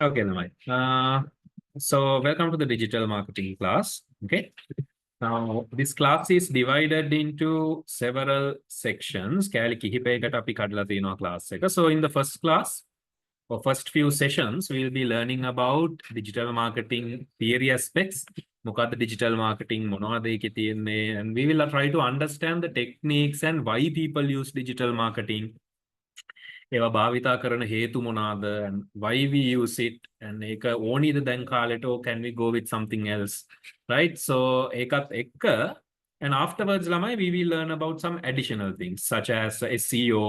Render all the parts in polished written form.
Okay, Namai. So welcome to the digital marketing class. Okay. Now this class is divided into several sections. කෑලි කිහිපයකට අපි කඩලා තියෙනවා class එක. So in the first class or first few sessions, we'll be learning about digital marketing theory aspects. මොකද්ද digital marketing මොනවද ඒකේ තියෙන්නේ, and we will try to understand the techniques and why people use digital marketing. ඒවා භාවිතා කරන හේතු මොනවාද, and why we use it, and ඒක ඕනීද දැන් කාලෙට, or can we go with something else, right? So ඒකත් එක්ක, and afterwards ළමයි we will learn about some additional things such as SEO,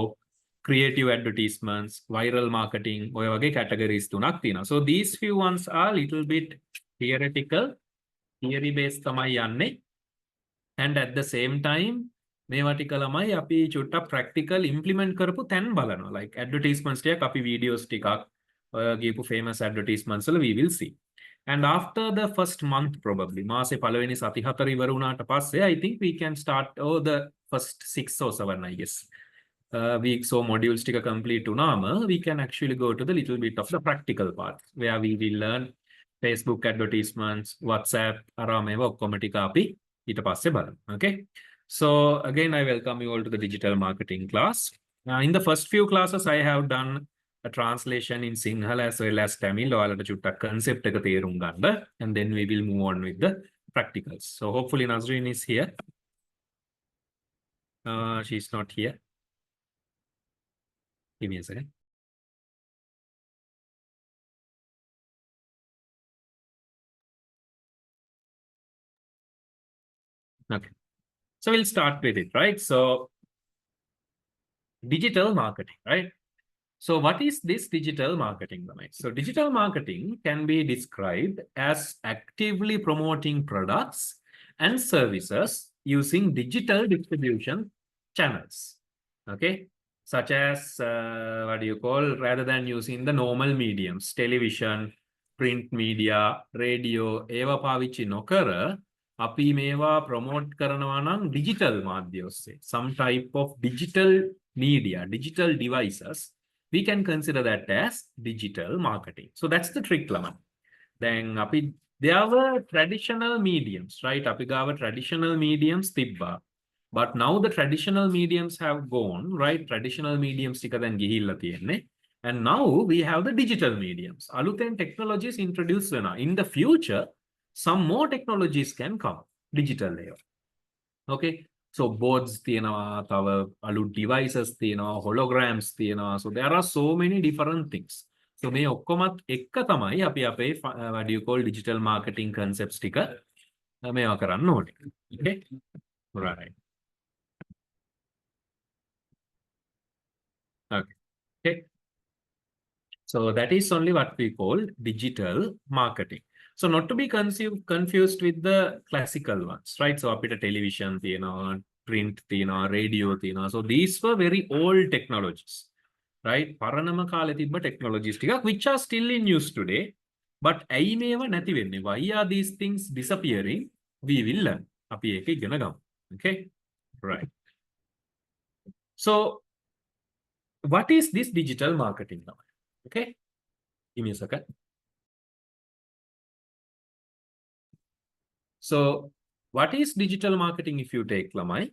creative advertisements, viral marketing. ඔය වගේ categories තුනක් තියෙනවා. So these few ones are little bit theoretical, theory based තමයි යන්නේ, and at the same time මේවා ටික ළමයි අපි චුට්ටක් practical implement කරපු තැන් බලනවා, like advertisements ටික අපි videos ටිකක් ගියපු famous advertisements වල we will see. And after the first month, probably මාසේ පළවෙනි සති 4 ඉවර වුණාට පස්සේ I think we can start the first 6 or 7 I guess weeks or modules ටික complete වුණාම we can actually go to the little bit of the practical part where we will learn Facebook advertisements, WhatsApp, අරා මේවා ඔක්කොම ටික අපි ඊට පස්සේ බලමු. Okay. So again, I welcome you all to the digital marketing class. In the first few classes, I have done a translation in Sinhala as well as Tamil. ඔයාලට චුට්ටක් concept එක තේරුම් ගන්න, and then we will move on with the practicals. So hopefully Nazreen is here. She's not here. Give me a second. Okay. So we'll start with it, right? So digital marketing, right? So what is this digital marketing, Ramay? So digital marketing can be described as actively promoting products and services using digital distribution channels, okay? Such as, what do you call, rather than using the normal mediums, television, print media, radio, ඒවා පාවිච්චි නොකර අපි මේවා promote කරනවා නම් digital මාධ්‍ය ඔස්සේ, some type of digital media, digital devices, we can consider that as digital marketing. So that's the trick, Lama. Then there were traditional mediums, right? අපි ගාව traditional mediums තිබ්බා. But now the traditional mediums have gone, right? Traditional mediums ටික දැන් ගිහිල්ලා තියෙන්නේ. And now we have the digital mediums. අලුතෙන් technologies introduced වෙනවා. In the future, some more technologies can come digital layer. Okay. So boards තියෙනවා, තව අලුත් devices තියෙනවා, holograms තියෙනවා. So there are so many different things. So මේ ඔක්කොමත් එක්ක තමයි අපි අපේ what do you call digital marketing concepts ටික මේවා කරන්න ඕනේ. Okay. Right. Okay. So that is only what we call digital marketing. So not to be confused with the classical ones, right? So apita television, print, radio. So these were very old technologies, right? Paranama කාලේ තිබ්බ technologies ටිකක් which are still in use today. But ඇයි මේවා නැති වෙන්නේ? Why are these things disappearing? We will learn. අපි ඒක ඉගෙන ගමු. Okay? Right. So what is this digital marketing now? Okay, give me a second. So what is digital marketing if you take, Lamai?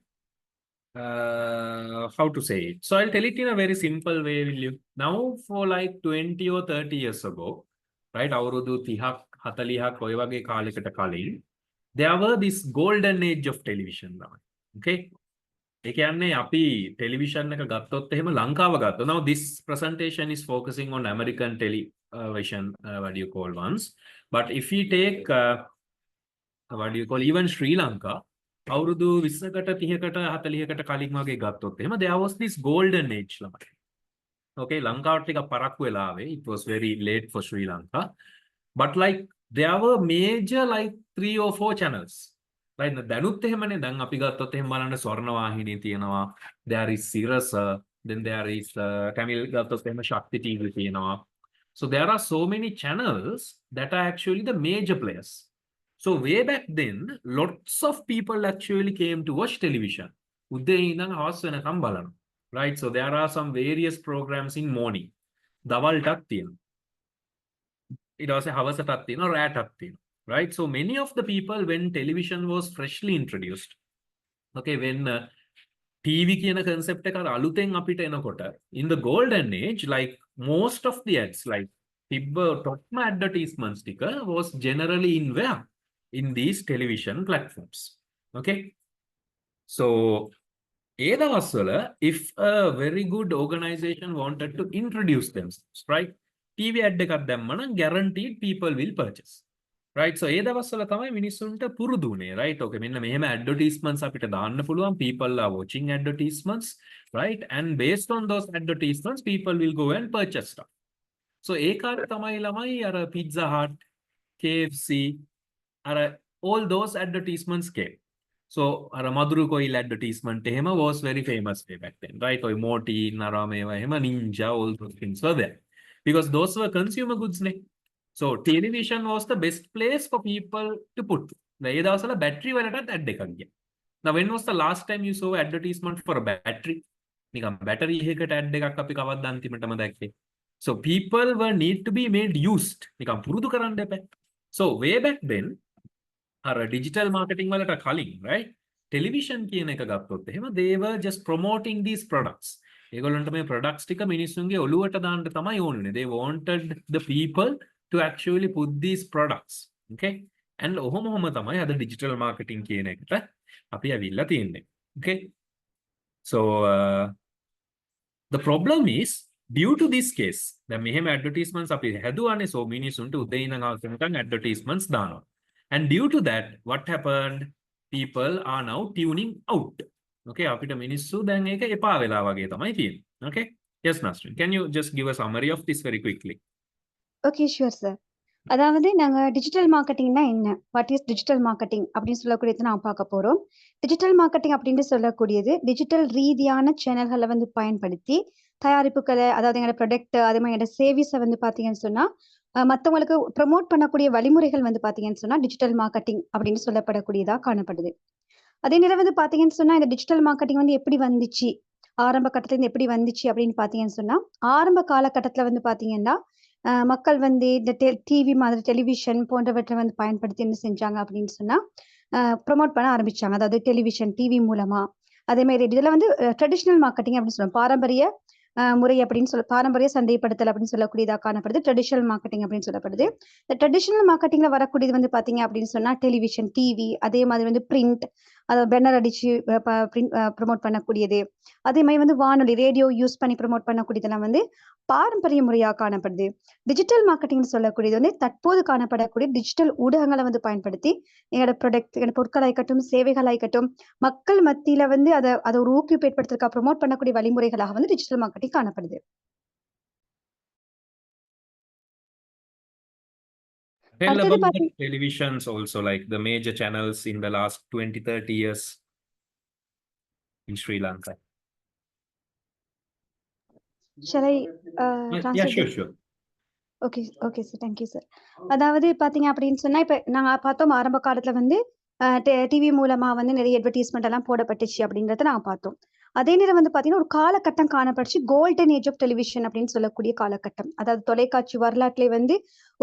How to say it? So I'll tell it in a very simple way, will you? Now for like 20 or 30 years ago, right? අවුරුදු 30ක් 40ක් ඔය වගේ කාලයකට කලින් there were this golden age of television, Lamai. Okay? ඒ කියන්නේ අපි television එක ගත්තොත් එහෙම ලංකාව ගත්තොත්, now this presentation is focusing on American television, what do you call ones, but if we take what do you call even Sri Lanka, අවුරුදු 20කට 30කට 40කට කලින් වගේ ගත්තොත් එහෙම there was this golden age ළමයි. Okay, ලංකාවට ටිකක් පරක්කු වෙලා ආවේ, it was very late for Sri Lanka, but like there were major like 3 or 4 channels. Right, දැනුත් එහෙමනේ. දැන් අපි ගත්තොත් එහෙම බලන්න ස්වර්ණවාහිනී තියෙනවා, there is Sirasa, then there is Tamil ගත්තොත් එහෙම Shakti TV තියෙනවා. So there are so many channels that are actually the major players. So way back then, lots of people actually came to watch television. උදේ ඉඳන් හවස වෙනකම් බලනවා. Right, so there are some various programs in morning. දවල්ටත් තියෙනවා. ඊට පස්සේ හවසටත් තියෙනවා රැටත් තියෙනවා. Right? So many of the people when television was freshly introduced, okay, when TV කියන concept එක අලුතෙන් අපිට එනකොට in the golden age, like most of the ads, like තිබ්බ top advertisements ටික was generally in where? In these television platforms. Okay? So ඒ දවස්වල if a very good organization wanted to introduce themselves, right? TV ad එකක් දැම්ම නම් guaranteed people will purchase. Right? So ඒ දවස්වල තමයි මිනිස්සුන්ට පුරුදු වුණේ, right? Okay, මෙන්න මෙහෙම advertisements අපිට දාන්න පුළුවන්. People are watching advertisements, right? And based on those advertisements, people will go and purchase stuff. So ඒ කාලේ තමයි ළමයි අර Pizza Hut, KFC, අර all those advertisements came. So අර මදුරු කොයිල් advertisement එහෙම was very famous way back then, right? ඔය Mortin අර මේවා එහෙම Ninja, all those things were there. Because those were consumer goods නේ. So television was the best place for people to put. ඒ දවස්වල battery වලටත් ad එකක් ගියා. Now when was the last time you saw advertisement for a battery? නිකන් battery එකකට ad එකක් අපි කවද්ද අන්තිමටම දැක්කේ? So people were need to be made used. නිකන් පුරුදු කරන්න එපා. So way back then අර digital marketing වලට කලින්, right? Television කියන එක ගත්තොත් එහෙම they were just promoting these products. ඒගොල්ලන්ට මේ products ටික මිනිස්සුන්ගේ ඔළුවට දාන්න තමයි ඕනේ. They wanted the people to actually put these products. Okay? And ඔහොම තමයි අද digital marketing කියන එකට අපි ඇවිල්ලා තියෙන්නේ. Okay? So the problem is due to this case දැන් මෙහෙම advertisements අපි හැදුවානේ, so මිනිස්සුන්ට උදේ ඉඳන් හවස වෙනකන් advertisements දානවා. And due to that, what happened? People are now tuning out. Okay, අපිට මිනිස්සු දැන් ඒක එපා වෙලා වගේ තමයි තියෙන්නේ. Okay? Yes, Nasrin. Can you just give a summary of this very quickly? Okay sure sir. அதாவது நாங்க டிஜிட்டல் மார்க்கெட்டிங்னா என்ன, வாட் இஸ் டிஜிட்டல் மார்க்கெட்டிங் அப்படின்னு சொல்லக்கூடியது நான் பார்க்க போறோம். டிஜிட்டல் மார்க்கெட்டிங் அப்படின்னு சொல்லக்கூடியது டிஜிட்டல் ரீதியான சேனல்களை வந்து பயன்படுத்தி தயாரிப்புகளை, அதாவது எங்களோட ப்ரொடக்ட் அதே மாதிரி எங்களோட சேவிஸை வந்து பார்த்தீங்கன்னு சொன்னா மற்றவங்களுக்கு ப்ரமோட் பண்ணக்கூடிய வழிமுறைகள் வந்து பார்த்தீங்கன்னு சொன்னா டிஜிட்டல் மார்க்கெட்டிங் அப்படின்னு சொல்லப்படக்கூடியதா காணப்படுது. அதே நேரம் வந்து பார்த்தீங்கன்னு சொன்னா இந்த டிஜிட்டல் மார்க்கெட்டிங் வந்து எப்படி வந்துச்சு, ஆரம்ப கட்டத்துல இருந்து எப்படி வந்துச்சு அப்படின்னு பார்த்தீங்கன்னு சொன்னா, ஆரம்ப காலகட்டத்துல வந்து பார்த்தீங்கன்னா மக்கள் வந்து இந்த டிவி மாதிரி டெலிவிஷன் போன்றவற்றை வந்து பயன்படுத்தி என்ன செஞ்சாங்க அப்படின்னு சொன்னா ப்ரொமோட் பண்ண ஆரம்பிச்சாங்க. அதாவது டெலிவிஷன், டிவி மூலமா. அதே மாதிரி இதெல்லாம் வந்து ட்ரெடிஷ்னல் மார்க்கெட்டிங் அப்படின்னு சொல்லுவாங்க. பாரம்பரிய முறை அப்படின்னு சொல்ல, பாரம்பரிய சந்தைப்படுத்தல் அப்படின்னு சொல்லக்கூடியதாக காணப்படுது. ட்ரெடிஷனல் மார்க்கெட்டிங் அப்படின்னு சொல்லப்படுது. இந்த ட்ரெடிஷனல் மார்க்கெட்டிங்ல வரக்கூடியது வந்து பாத்தீங்க அப்படின்னு சொன்னா டெலிவிஷன், டிவி, அதே மாதிரி வந்து பிரிண்ட், அதை பேனர் அடிச்சு ப்ரொமோட் பண்ணக்கூடியது, அதே மாதிரி வந்து வானொலி, ரேடியோ யூஸ் பண்ணி ப்ரொமோட் பண்ணக்கூடியதெல்லாம் வந்து பாரம்பரிய முறையாக காணப்படுது. டிஜிட்டல் மார்க்கெட்டிங் சொல்லக்கூடியது வந்து தற்போது காணப்படக்கூடிய டிஜிட்டல் ஊடகங்களை வந்து பயன்படுத்தி எங்களோட ப்ராடக்ட், எங்களோட பொருட்களாய்க்கட்டும், சேவைகளாய்க்கட்டும் மக்கள் மத்தியில வந்து அதை ஒரு ஊக்குவிப்பு ஏற்படுத்துறதுக்காக ப்ரொமோட் பண்ணக்கூடிய வழிமுறைகளாக வந்து டிஜிட்டல் மார்க்கெட்டிங் காணப்படுது. Tell about the televisions also, like the major channels in the last 20-30 years in Sri Lanka. Shall I Yeah, sure. Okay sir, thank you sir. அதாவது பாத்தீங்க அப்படின்னு சொன்னா, இப்ப நாங்க பார்த்தோம் ஆரம்ப காலத்துல வந்து டிவி மூலமா வந்து நிறைய அட்வர்டைஸ்மெண்ட் எல்லாம் போடப்பட்டுச்சு அப்படின்றத நாங்க பார்த்தோம். அதே நேரம் வந்து பாத்தீங்கன்னா ஒரு காலகட்டம் காணப்பட்டுச்சு, கோல்டன் ஏஜ் ஆஃப் டெலிவிஷன் அப்படின்னு சொல்லக்கூடிய காலகட்டம். அதாவது தொலைக்காட்சி வரலாற்றிலே வந்து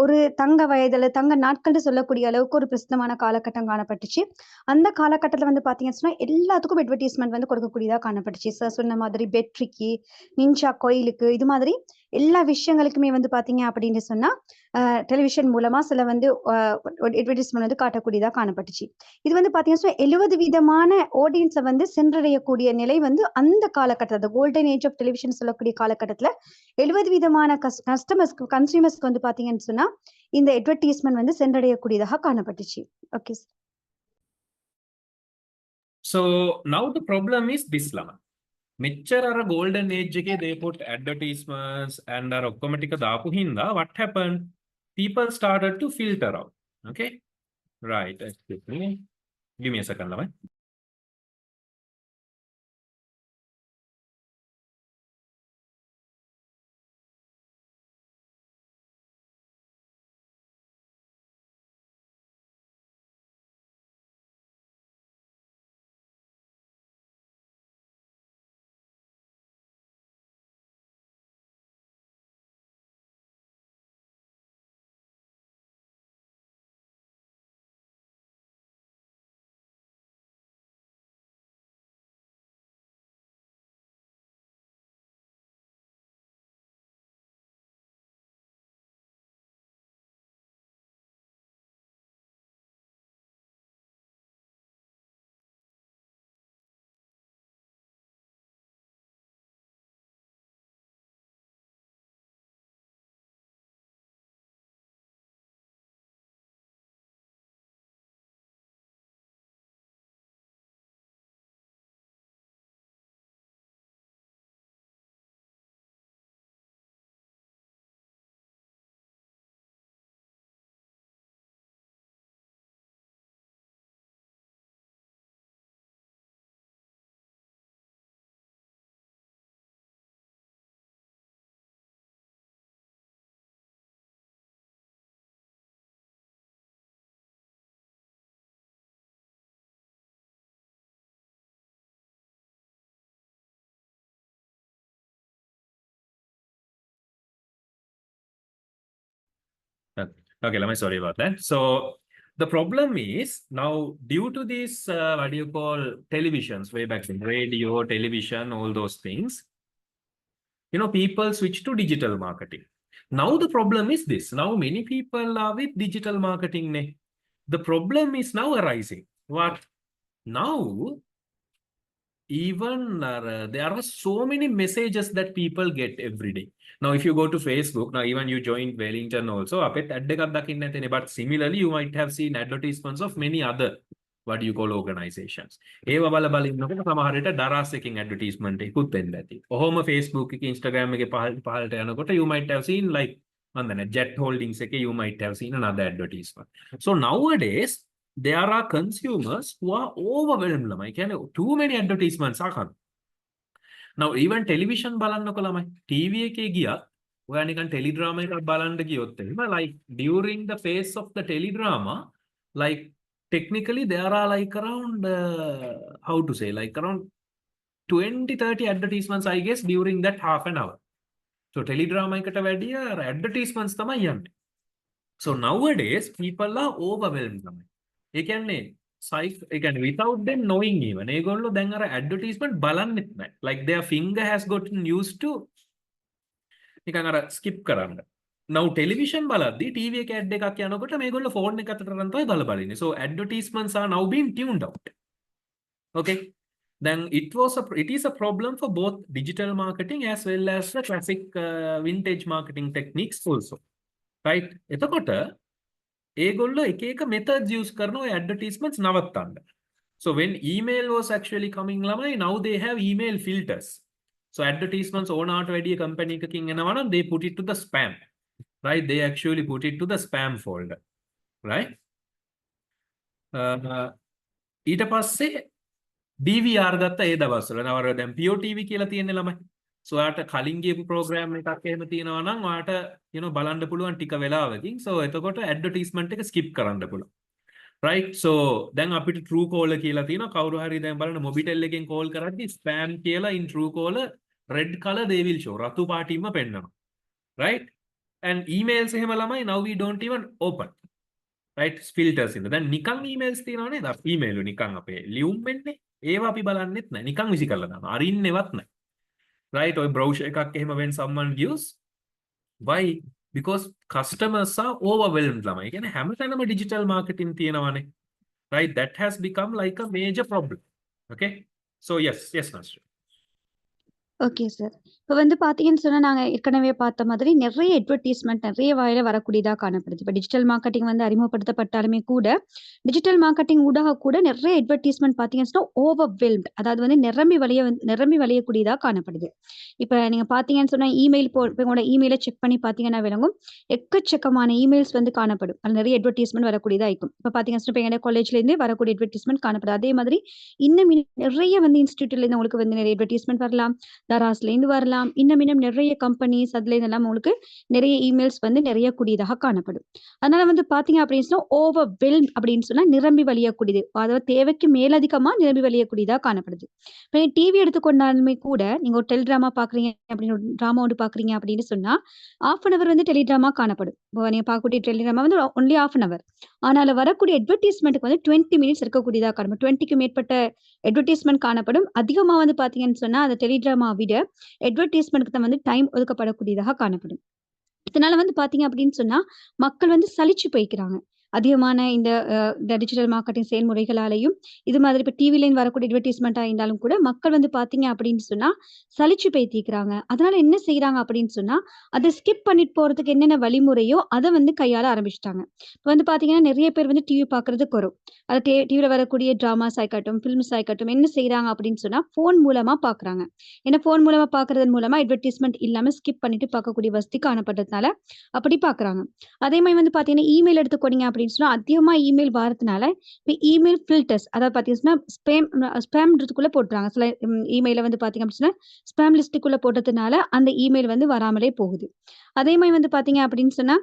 ஒரு தங்க வயதுல, தங்க நாட்கள்னு சொல்லக்கூடிய அளவுக்கு ஒரு பிரசித்தமான காலகட்டம் காணப்பட்டுச்சு. அந்த காலகட்டத்துல வந்து பாத்தீங்கன்னு சொன்னா எல்லாத்துக்கும் அட்வர்டைஸ்மெண்ட் வந்து கொடுக்கக்கூடியதா காணப்பட்டுச்சு. சார் சொன்ன மாதிரி பெட்ரிக்கு, நிஞ்சா கோயிலுக்கு, இது மாதிரி எல்லா விஷயங்களுக்குமே வந்து பாத்தீங்க அப்படின்னு சொன்னா டெலிவிஷன் மூலமா சில வந்து அட்வர்டைஸ்மெண்ட் வந்து காட்டக்கூடியதா காணப்பட்டுச்சு. இது வந்து பாத்தீங்கன்னா 70% ஆடியன்ஸை வந்து சென்றடையக்கூடிய நிலை வந்து அந்த காலகட்டத்துல, கோல்டன் ஏஜ் ஆஃப் டெலிவிஷன் சொல்லக்கூடிய காலகட்டத்துல 70% கஸ்டமர்ஸ்க்கு, கன்சியூமர்ஸ்க்கு வந்து பாத்தீங்கன்னு சொன்னா இந்த அட்வர்டைஸ்மெண்ட் வந்து சென்றடையக்கூடியதாக காணப்பட்டுச்சு. Okay sir. So now the problem is this lama. මෙච්චර අර golden age එකේ they put advertisements and අර ඔක්කොම ටික දාපු හින්දා what happened? People started to filter out. Okay? Right. Excuse me. Give me a second, lama. Okay, let me sorry about that. So the problem is now due to this, what do you call televisions, way back in radio, television, all those things, people switch to digital marketing. Now the problem is this. Now many people are with digital marketing. The problem is now arising. What? Now, even there are so many messages that people get every day. Now, if you go to Facebook, now even you joined Wellington also, but similarly, you might have seen advertisements of many other, what do you call, organizations. Darasking advertisement, Facebook, Instagram, you might have seen like Jet Holdings, you might have seen another advertisement. So nowadays, there are consumers who are overwhelmed. Too many advertisements are. Now even television බලන්නකො ළමයි TV එකේ ගියත් ඔයා නිකන් teledrama එකක් බලන්න ගියොත් එහෙම like during the phase of the teledrama like technically there are like around how to say like around 20-30 advertisements I guess during that half an hour. So teledrama එකට වැඩිය advertisements තමයි යන්නේ. So nowadays people are overwhelmed. ඒ කියන්නේ again, without them knowing even, ඒගොල්ලෝ දැන් අර advertisement බලන්නෙත් නැහැ. Like their finger has gotten used to නිකන් අර skip කරන්න. Now television බලද්දී TV එක ad එකක් යනකොට මේගොල්ලෝ phone එක අතට අරන් තමයි බලන්නේ. So advertisements are now being tuned out. Okay. Then it is a problem for both digital marketing as well as the classic vintage marketing techniques also. Right? එතකොට ඒගොල්ලෝ එක එක methods use කරන ඔය advertisements නවත්තන්න. So when email was actually coming ළමයි, now they have email filters. So advertisements ඕනාට වැඩිය company එකකින් එනවා නම් they put it to the spam. Right? They actually put it to the spam folder. Right? ඊට පස්සේ DVR ගත්ත ඒ දවස්වල නවර දැන් POTV කියලා තියෙන්නේ ළමයි. So ඔයාට කලින් ගියපු program එකක් එහෙම තියෙනවා නම් ඔයාට බලන්න පුළුවන් ටික වෙලාවකින්. So එතකොට advertisement එක skip කරන්න පුළුවන්. Right? So දැන් අපිට Truecaller කියලා තියෙනවා. කවුරු හරි දැන් බලන්න Mobitel එකෙන් call කරද්දි spam කියලා in Truecaller red color they will show. රතු පාටින්ම පෙන්නනවා. Right? And emails එහෙම ළමයි now we don't even open. Right? Filters ඉන්න. දැන් නිකන් emails තියෙනවා නේද? email නිකන් අපේ ලියුම් වෙන්නේ. ඒවා අපි බලන්නෙත් නැහැ. නිකන් විසි කරලා දානවා. අරින්නේවත් නැහැ. Right? Or browser එකක් එහෙම when someone gives. Why? Because customers are overwhelmed. ළමයි. කියන්නේ හැමතැනම digital marketing තියෙනවානේ. Right? That has become like a major problem. Okay? So yes, Master. Okay sir. இப்போ வந்து பார்த்தீங்கன்னு சொன்னா, நாங்க ஏற்கனவே பார்த்த மாதிரி நிறைய அட்வர்டைஸ்மென்ட் நிறைய வகையில வரக்கூடியதா காணப்படுது. இப்போ டிஜிட்டல் மார்க்கெட்டிங் வந்து அறிமுகப்படுத்தப்பட்டாலுமே கூட, டிஜிட்டல் மார்க்கெட்டிங் ஊடாக கூட நிறைய அட்வர்டைஸ்மென்ட் பார்த்தீங்கன்னு சொன்னா, ஓவர்வெல்ம்ட் அதாவது வந்து நிரம்பி வழியக்கூடியதா காணப்படுது. இப்போ நீங்க பார்த்தீங்கன்னு சொன்னா, இப்போ உங்களோட இமெயில செக் பண்ணி பார்த்தீங்கன்னா விளங்கும். எக்கச்சக்கமான இமெயில்ஸ் வந்து காணப்படும். அது நிறைய அட்வர்டைஸ்மென்ட் வரக்கூடியதா இருக்கும். இப்போ பார்த்தீங்கன்னா இப்போ எங்க காலேஜ்ல இருந்தே வரக்கூடிய அட்வர்டைஸ்மென்ட் காணப்படுது. அதே மாதிரி இன்னும் நிறைய வந்து இன்ஸ்டிடியூட்ல இருந்து உங்களுக்கு வந்து நிறைய அட்வர்டைஸ்மென்ட் வரலாம். தராஸ்லேருந்து வரலாம். இன்னும் நிறைய கம்பெனிஸ் அதுல இதெல்லாம் உங்களுக்கு நிறைய இமெயில்ஸ் வந்து நிறைய கூடியதாக காணப்படும். அதனால வந்து பாத்தீங்க அப்படின்னு சொன்னா ஓவர்வெல்ம் அப்படின்னு சொன்னா நிரம்பி வழியக்கூடியது. அதாவது தேவைக்கு மேலதிகமா நிரம்பி வழியக்கூடியதா காணப்படுது. இப்போ டிவி எடுத்துக்கொண்டாலுமே கூட நீங்க ஒரு டெலிடிராமா பாக்குறீங்க அப்படின்னு ஒரு டிராமா ஒன்று பாக்குறீங்க அப்படின்னு சொன்னா ½ அன் அவர் வந்து டெலிடிராமா காணப்படும். இப்போ நீங்க பார்க்கக்கூடிய டெலிடிராமா வந்து ஒன்லி ½ அன் அவர். ஆனால் வரக்கூடிய அட்வர்டைஸ்மெண்ட்டுக்கு வந்து 20 மினிட்ஸ் இருக்கக்கூடியதா காணப்படும். 20க்கு மேற்பட்ட அட்வர்டைஸ்மெண்ட் காணப்படும். அதிகமா வந்து பாத்தீங்கன்னு சொன்னா அந்த டெலிடிராமா விட அட்வர்டைஸ்மெண்ட்க்கு தான் வந்து டைம் ஒதுக்கப்படக்கூடியதாக காணப்படும். இதனால வந்து பாத்தீங்க அப்படின்னு சொன்னா மக்கள் வந்து சலிச்சு போய்க்கிறாங்க. அதிகமான இந்த டிஜிட்டல் மார்க்கெட்டிங் செயல்முறைகளாலையும் இது மாதிரி இப்போ டிவிலேருந்து வரக்கூடிய அட்வர்டைஸ்மெண்ட்டாக இருந்தாலும் கூட மக்கள் வந்து பார்த்தீங்க அப்படின்னு சொன்னா சலிச்சு பேத்திக்கிறாங்க. அதனால என்ன செய்யறாங்க அப்படின்னு சொன்னா அதை ஸ்கிப் பண்ணிட்டு போறதுக்கு என்னென்ன வழிமுறையோ அதை வந்து கையாள ஆரம்பிச்சிட்டாங்க. இப்போ வந்து பாத்தீங்கன்னா நிறைய பேர் வந்து டிவி பார்க்கறது குறைவு. அது டிவியில வரக்கூடிய டிராமாஸ் ஆகட்டும் ஃபிலிம்ஸ் ஆகட்டும் என்ன செய்யறாங்க அப்படின்னு சொன்னா போன் மூலமா பாக்குறாங்க. ஏன்னா போன் மூலமா பாக்குறது மூலமா அட்வர்டைஸ்மெண்ட் இல்லாம ஸ்கிப் பண்ணிட்டு பார்க்கக்கூடிய வசதி காணப்படுறதுனால அப்படி பாக்குறாங்க. அதே மாதிரி வந்து பாத்தீங்கன்னா இமெயில் எடுத்துக்கொண்டீங்க அப்படின்னு சொன்னா அதிகமா இமெயில் வரதுனால இப்போ இமெயில் ஃபில்டர்ஸ் அதாவது பாத்தீங்கன்னா ஸ்பேம்ன்றதுக்குள்ள போட்டுறாங்க. சில இமெயில வந்து பாத்தீங்க அப்படின்னா ஸ்பேம் லிஸ்டுக்குள்ள போட்டதுனால அந்த இமெயில் வந்து வராமலே போகுது. அதே மாதிரி வந்து பாத்தீங்க அப்படின்னு சொன்னா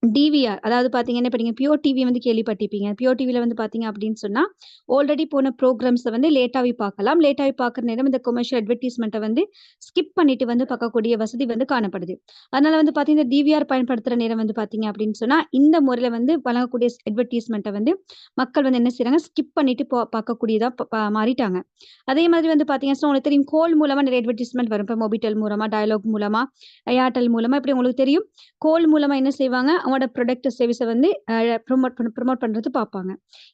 டிவிஆர் அதாவது பார்த்தீங்கன்னா, இப்ப நீங்க பியூர் டிவி வந்து கேள்விப்பட்டிருப்பீங்க. பியூர் டிவில வந்து பார்த்தீங்க அப்படின்னு சொன்னா, ஆல்ரெடி போன புரோகிராம்ஸ வந்து லேட்டாவே பார்க்கலாம். லேட்டாவே பார்க்குற நேரம் இந்த கமர்ஷியல் அட்வர்டைஸ்மென்ட்ட வந்து ஸ்கிப் பண்ணிட்டு வந்து பார்க்கக்கூடிய வசதி வந்து காணப்படுது. அதனால வந்து பார்த்தீங்கன்னா, டிவிஆர் பயன்படுத்துற நேரம் வந்து பார்த்தீங்க அப்படின்னு சொன்னா, இந்த முறையில வந்து வழங்கக்கூடிய அட்வர்டைஸ்மென்ட்ட வந்து மக்கள் வந்து என்ன செய்றாங்க, ஸ்கிப் பண்ணிட்டு பார்க்கக்கூடியதா மாறிட்டாங்க. அதே மாதிரி வந்து பார்த்தீங்கன்னா, உங்களுக்கு தெரியும் கால் மூலமா நிறைய அட்வர்டைஸ்மென்ட் வரும். இப்ப மோபிடெல் மூலமா, டயலாக் மூலமா, ஏர்டெல் மூலமா இப்படி உங்களுக்கு தெரியும். கால் மூலமா என்ன செய்வாங்க, அவங்களோட ப்ராடக்ட் சர்வீஸ வந்து ப்ரமோட் பண்றது பார்ப்பாங்க.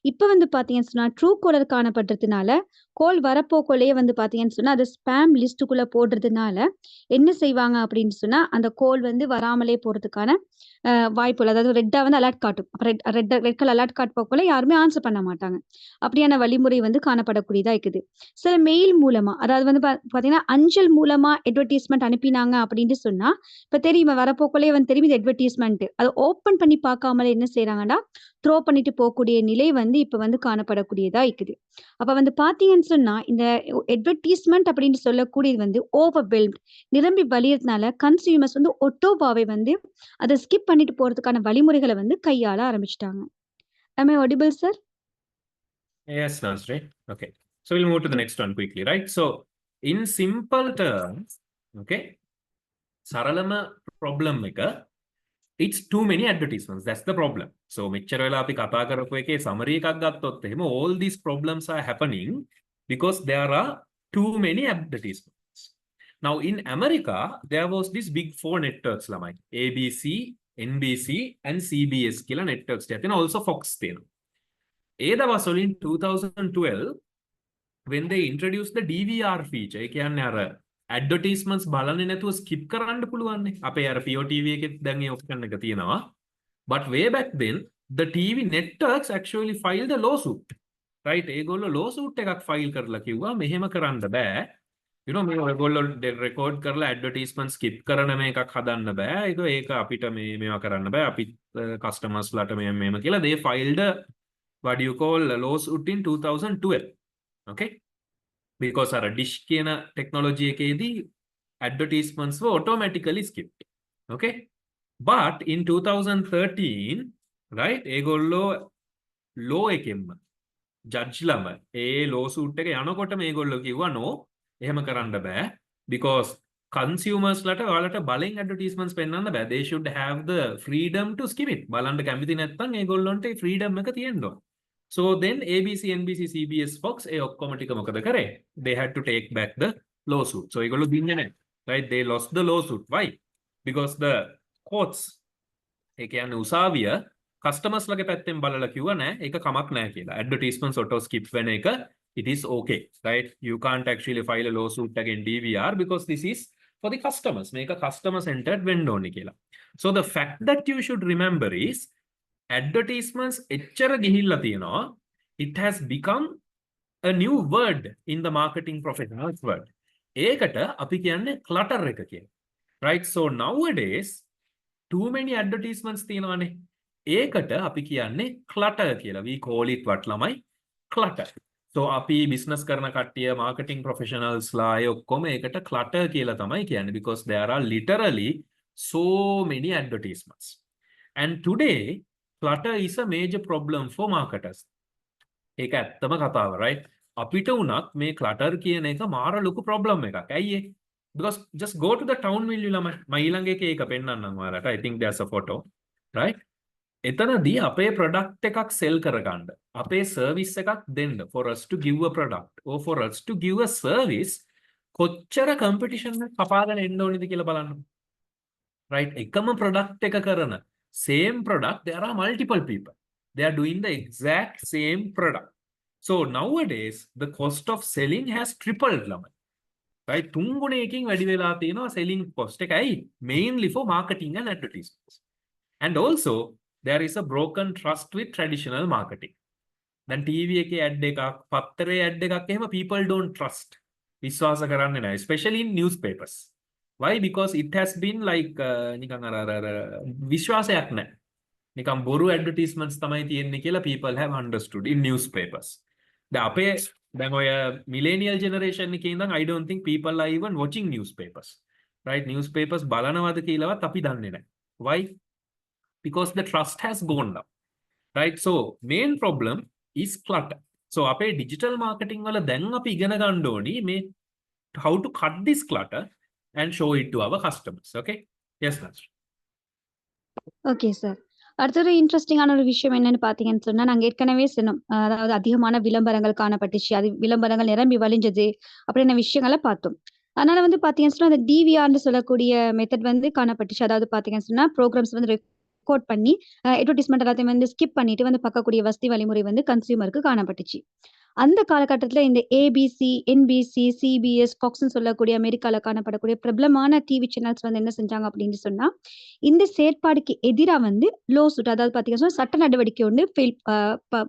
இப்ப வந்து பார்த்தீங்கன்னு சொன்னா, ட்ரூ காலர் காணப்படுறதுனால, கால் வரப்போக்குள்ளயே வந்து பார்த்தீங்கன்னு சொன்னா, அத ஸ்பாம் லிஸ்ட்டுக்குள்ள போடுறதுனால, என்ன செய்வாங்க அப்படின்னு சொன்னா, அந்த கால் வந்து வராமலே போறதுக்கான வாய்ப்புகள். அதாவது ரெட்டா வந்து அலர்ட் காட்டும். அப்ப ரெட் கலர் அலர்ட் காட்டப்போக்குள்ள யாருமே ஆன்ஸர் பண்ண மாட்டாங்க. அப்படியான வழிமுறை வந்து காணப்படக்கூடியதா இருக்குது. சில மெயில் மூலமா, அதாவது வந்து பார்த்தீங்கன்னா, அஞ்சல் மூலமா அட்வர்டைஸ்மென்ட் அனுப்பினாங்க அப்படின்னு சொன்னா, இப்ப தெரியுமா வரப்போக்குள்ளயே வந்து தெரியும் இது அட்வர்டைஸ்மென்ட். அத ஓப்பன் பண்ணி பார்க்காமலே என்ன செய்றாங்கன்னா, த்ரோ பண்ணிட்டு போக்கூடிய நிலை வந்து இப்ப வந்து காணப்படக்கூடியதா இருக்குது. அப்ப வந்து பார்த்தீங்கன்னு சொன்னா, இந்த அட்வர்டைஸ்மென்ட் அப்படின்னு சொல்லக்கூடியது வந்து ஓவர்வெல்ம்ட் நிரம்பி வழியறதுனால கன்சியூமர்ஸ் வந்து ஒட்டோவாவே வந்து அத ஸ்கிப் பண்ணிட்டு போறதுக்கான வழிமுறைகள வந்து கையாள ஆரம்பிச்சுட்டாங்க. ஆம் ஐ audible sir? Yes, Nasri. Okay. So we'll move to the next one quickly, right? So in simple terms, okay, saralama problem එක it's too many advertisements. That's the problem. So මෙච්චර වෙලා අපි කතා කරපු එකේ summary එකක් ගත්තොත් එහෙම all these problems are happening because there are too many advertisements. Now in America there was this big four networks ළමයි. ABC, NBC and CBS කියලා networks ටිකක් තියෙනවා. Also Fox තියෙනවා. ඒ දවස් වලින් 2012 when they introduced the DVR feature, ඒ කියන්නේ අර advertisements බලන්නේ නැතුව skip කරන්න පුළුවන් නේ. අපේ අර PO TV එකෙත් දැන් ඒ option එක තියෙනවා. But way back then the TV networks actually filed a lawsuit. Right? ඒගොල්ලෝ lawsuit එකක් file කරලා කිව්වා මෙහෙම කරන්න බෑ. You know මේ ඔයගොල්ලෝ record කරලා advertisement skip කරන මේකක් හදන්න බෑ. ඒක අපිට මේවා කරන්න බෑ. අපි customers ලට මෙහෙම කියලා they filed a what do you call a lawsuit in 2012. Okay? Because our dish කියන technology එකේදී advertisements were automatically skipped. Okay? But in 2013, right, ඒගොල්ලෝ law එකෙන්ම judge ළම ඒ lawsuit එක යනකොටම ඒගොල්ලෝ කිව්වා no එහෙම කරන්න බෑ because consumers ලට ඔයාලට බලෙන් advertisements පෙන්වන්න බෑ. They should have the freedom to skip it. බලන්න කැමති නැත්නම් ඒගොල්ලන්ට ඒ freedom එක තියෙන්න ඕන. So then ABC, NBC, CBS, Fox ඒ ඔක්කොම ටික මොකද කරේ? They had to take back the lawsuit. So ඒගොල්ලෝ දින්නේ නැහැ. Right? They lost the lawsuit. Why? Because the courts ඒ කියන්නේ උසාවිය customers ලගේ පැත්තෙන් බලලා කිව්වා නෑ ඒක කමක් නෑ කියලා. Advertisements auto skip වෙන එක it is okay, right? You can't actually file a lawsuit against DVR because this is for the customers. මේක customer centered වෙන්න ඕනේ කියලා. So the fact that you should remember is advertisements එච්චර ගිහිල්ලා තියෙනවා. It has become a new word in the marketing professionals world. ඒකට අපි කියන්නේ clutter එක කියලා. Right? So nowadays too many advertisements තියෙනවානේ. ඒකට අපි කියන්නේ clutter කියලා. We call it what ළමයි? Clutter. So අපි business කරන කට්ටිය marketing professionals ලා අය ඔක්කොම ඒකට clutter කියලා තමයි කියන්නේ because there are literally so many advertisements. And today clutter is a major problem for marketers. ඒක ඇත්තම කතාව, right? අපිට උනත් මේ clutter කියන එක මාර ලොකු problem එකක්. ඇයි ඒ? Because just go to the town mill ළමයි. මම ඊළඟ එකේ ඒක පෙන්නන්නම් ඔයාලට. I think there's a photo, right? එතනදී අපේ product එකක් sell කරගන්න. අපේ service එකක් දෙන්න for us to give a product or for us to give a service කොච්චර competition එක කපාගෙන එන්න ඕනේද කියලා බලන්න. Right? එකම product එක කරන same product there are multiple people. They are doing the exact same product. So nowadays the cost of selling has tripled ළමයි. Right? 3 ගුණයකින් වැඩි වෙලා තියෙනවා selling cost එක. ඇයි? Mainly for marketing and advertisements. And also there is a broken trust with traditional marketing. දැන් TV එකේ ad එකක්, පත්තරේ ad එකක් එහෙම people don't trust. විශ්වාස කරන්නේ නැහැ. Especially in newspapers. Why? Because it has been like නිකන් අර විශ්වාසයක් නැහැ. නිකන් බොරු advertisements තමයි තියෙන්නේ කියලා people have understood in newspapers. දැන් අපේ දැන් ඔය millennial generation එකේ ඉඳන් I don't think people are even watching newspapers. Right? Newspapers බලනවද කියලාවත් අපි දන්නේ නැහැ. Why? because the trust has gone down, right? So main problem is clutter. So අපේ digital marketing වල දැන් අපි ඉගෙන ගන්න ඕනි මේ how to cut this clutter and show it to our customers. Okay? Yes, Raj. Okay sir. அடுத்தது இன்ட்ரெஸ்டிங்கான ஒரு விஷயம் என்னன்னு பார்த்தீங்கன்னு சொன்னா, நாங்க ஏற்கனவே சொன்னோம். அதாவது அதிகமான விளம்பரங்கள் காணப்பட்டுச்சு. அது விளம்பரங்கள் நிரம்பி வழிஞ்சது. அப்படின்ன விஷயங்கள பார்த்தோம். அதனால வந்து பார்த்தீங்கன்னு சொன்னா, அந்த டிவிஆர்ன்னு சொல்லக்கூடிய மெத்தட் வந்து காணப்பட்டுச்சு. அதாவது பார்த்தீங்கன்னு சொன்னா, புரோகிராம்ஸ் வந்து ரெக்கார்ட் பண்ணி, அட்வர்டைஸ்மென்ட் எல்லாத்தையும் வந்து ஸ்கிப் பண்ணிட்டு வந்து பார்க்கக்கூடிய வசதி வழிமுறை வந்து கன்சியூமருக்கு காணப்பட்டுச்சு. அந்த காலகட்டத்தில இந்த ஏபிசி, என்பிசி, சிபிஎஸ், ஃபாக்ஸ்ன்னு சொல்லக்கூடிய அமெரிக்கால காணப்படக்கூடிய பிரபலமான டிவி சேனல்ஸ் வந்து என்ன செஞ்சாங்க அப்படின்னு சொன்னா, இந்த செயற்பாடுக்கு எதிரா வந்து லோ சூட் அதாவது பார்த்தீங்கன்னா, சட்ட நடவடிக்கை ஒண்ணு ஃபெயில் அ ப